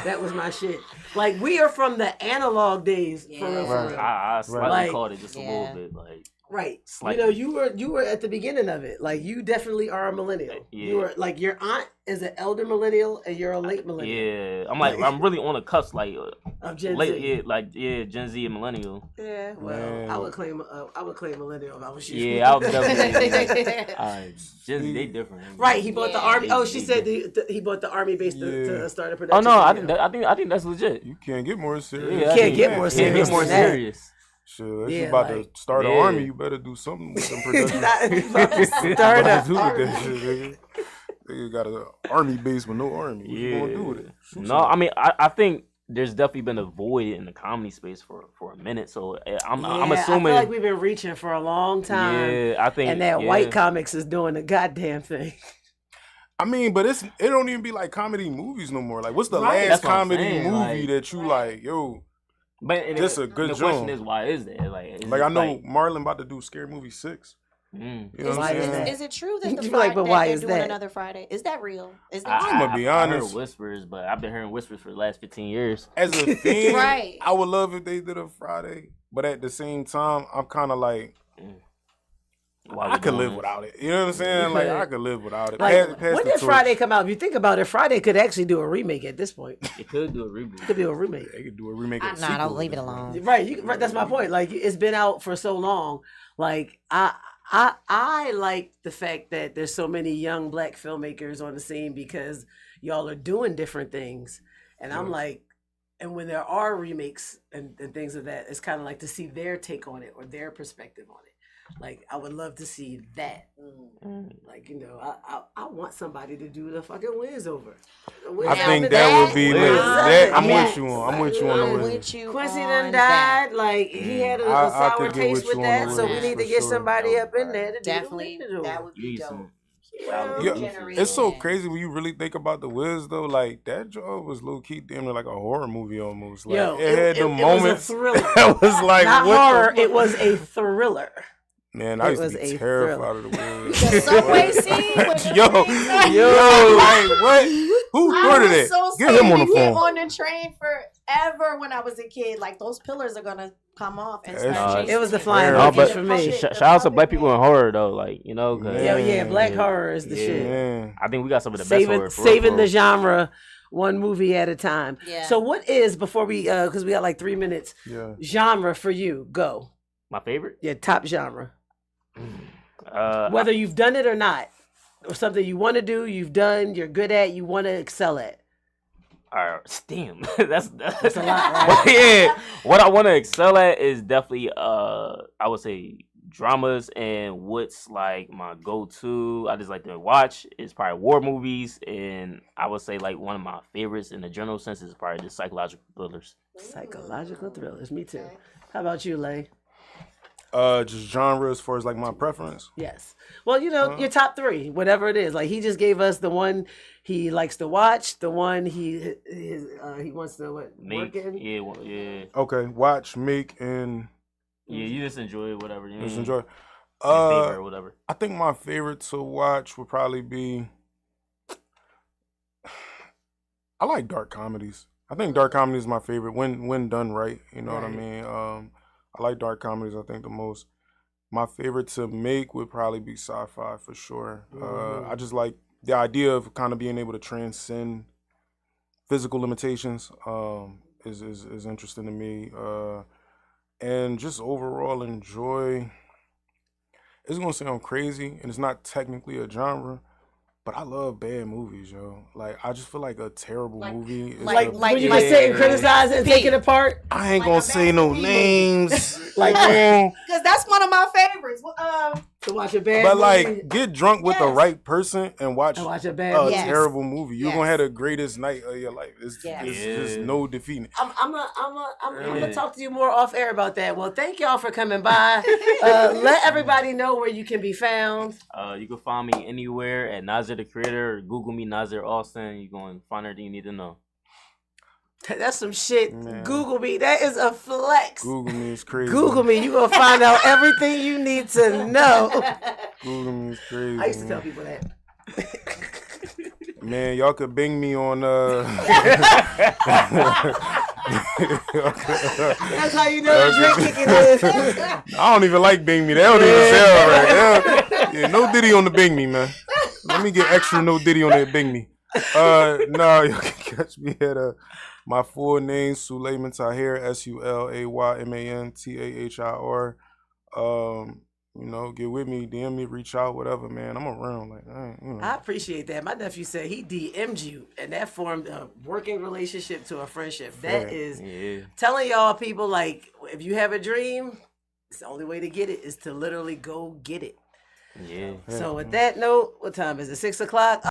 That was my shit. Like, we are from the analog days, for real, for Right. real. I slightly Like- called it just a Yeah. little bit, like, Right. Slightly. You know, you were at the beginning of it. Like you definitely are a millennial. Yeah. You were like your aunt is an elder millennial and you're a late millennial. yeah. I'm really on the cusp, like, Of Gen late, Z. Gen Z and millennial. Yeah, well, Man. I would claim millennial if I was you. Yeah, I was definitely. Gen Z, they different. Right, he bought the Yeah. army. Oh, she They said he bought the army base to Yeah. start a Oh production. no, I studio. think that's legit. You can't get more serious. Yeah, I Can't think- get more can't serious get more than that. serious. Shit, if Yeah, you about like- to start an Yeah. army, you better do something with some production. Not about to start What a to do with army. that shit, nigga? Nigga got an army base with no army. What you gonna do with it? Shoot No, I mean, I think there's definitely been a void in the comedy space for a minute. So I'm Yeah, assuming. I feel like we've been reaching for a long time. Yeah, I think. And that yeah. white comics is doing the goddamn thing. I mean, but it don't even be like comedy movies no more. Like, what's the Right. last That's what I'm comedy saying, movie like- that you like? Yo, But Just a good The question joint. is, why is that? Like, is like it I know Marlon about to do Scary Movie 6. mm. You know Is, what Why I'm is saying? that? is it true that the You be like, Friday but why they're is doing that? another Friday? Is that real? Is that I'ma be I honest. heard whispers, but I've been hearing whispers for the last 15 years. As a fan, Right. I would love if they did a Friday, but at the same time, I'm kind of like, Why I we could doing live this? without it. You know what I'm saying? You Like, could. I could live without it. Like, Pass when the did torch. Friday come out? If you think about it, Friday could actually do a remake at this point. It could do a reboot. It could be a remake. They could do a remake. Of Nah, don't sequel. leave it alone. Right, right. That's my point. Like it's been out for so long. Like I I like the fact that there's so many young black filmmakers on the scene because y'all are doing different things, and I'm Yeah. like, and when there are remakes and things of that, it's kind of like to see their take on it or their perspective on it. Like I would love to see that. Like I want somebody to do the fucking Wiz over. The Wiz I album think is that would that. be Wiz. lit. That, I'm Yes. with you on. I'm with you on I'm the Wiz. with you Quincy on done that. died. Like he had a I sour could get taste with with you on the that, so we Wiz, need to for get sure. somebody up in there to Definitely, do the that would You be need dope. some Well, solid Yeah, producers. it's so Generation. crazy when you really think about the Wiz though. Like that job was low key damn near like a horror movie almost. Like Yo, it had the it was a moments. thriller. It was like Not what the horror. fuck? It was a thriller. Man, I It used to was be a terrified of the Wiz. The subway scene with the Yo, train. yo, like what? Who I ordered was it? so Get him on the scared to get phone. on the train forever when I was a kid. Like those pillars are gonna come off and It's- start chasing It was the me. flying No, monkeys but for me. Shout out to black people in horror though, like you know. 'Cause Man. Yo, yeah, black Yeah. horror is the Yeah. shit. Man, I think we got some of the best Saving horror. For real, saving for the real. genre one movie at a time. Yeah. So what is before we because we got like 3 minutes yeah. genre for you? Go. My favorite. Your top genre. Uh, Whether you've done it or not. Or something you want to do, you've done, you're good at, you want to excel at. STEM. that's That's a lot, right? But yeah, what I want to excel at is definitely I would say dramas, and what's like my go-to I just like to watch is probably war movies, and I would say like one of my favorites in the general sense is probably the psychological thrillers. Psychological thrillers. Me too. How about you, Lay? Just genre as far as like my preference. Yes. Well, your top three, whatever it is. Like he just gave us the one he likes to watch, the one he wants to work Make in. yeah. Okay, watch, make, and Yeah, you just enjoy it, whatever. just enjoy. Your favorite or whatever. I think my favorite to watch would probably be. I like dark comedies. I think dark comedy is my favorite when done right. You know what I Right. mean? I like dark comedies. I think the most. My favorite to make would probably be sci-fi for sure. I just like the idea of kind of being able to transcend physical limitations. Is interesting to me. And just overall enjoy. It's gonna sound crazy, and it's not technically a genre, but I love bad movies, yo. Like I just feel like a terrible Like- movie is like- a- like- when you like- can sit and criticize it and take it apart. I ain't like gonna a say no Master P movie. names, Like- Because that's one of my favorites. To watch a bad but movie like get drunk with the Yes. right person and watch and watch a bad a movie. Yes. terrible movie. You're Yes. gonna have the greatest night of your life. It's Yes. just Yeah. no defeating. I'm gonna Yeah. talk to you more off air about that. Well, thank y'all for coming by. Let everybody know where you can be found. You can find me anywhere at Nazir the Creator, or Google me Nazir Austin. You're going to find everything you need to know. That's some shit. Man. Google me. That is a flex. Google me is crazy. Google me. You gonna find out everything you need to know. Google me is crazy. I used to man. tell people that. Man, y'all could bing me on That's how you know the drink kicking in. I don't even like Bing Me. They don't even sell right. Yeah, no Diddy on the Bing Me, man. Let me get extra no Diddy on that Bing Me. No, you can catch me at my full name, Sulayman Tahir, SULAYMANTAHIR. Get with me, DM me, reach out, whatever, man. I'm around. Like, I appreciate that. My nephew said he DM'd you, and that formed a working relationship to a friendship. That Fair. is Yeah. telling y'all people, like, if you have a dream, it's the only way to get it is to literally go get it. Yeah. So with that note, what time is it? 6 o'clock?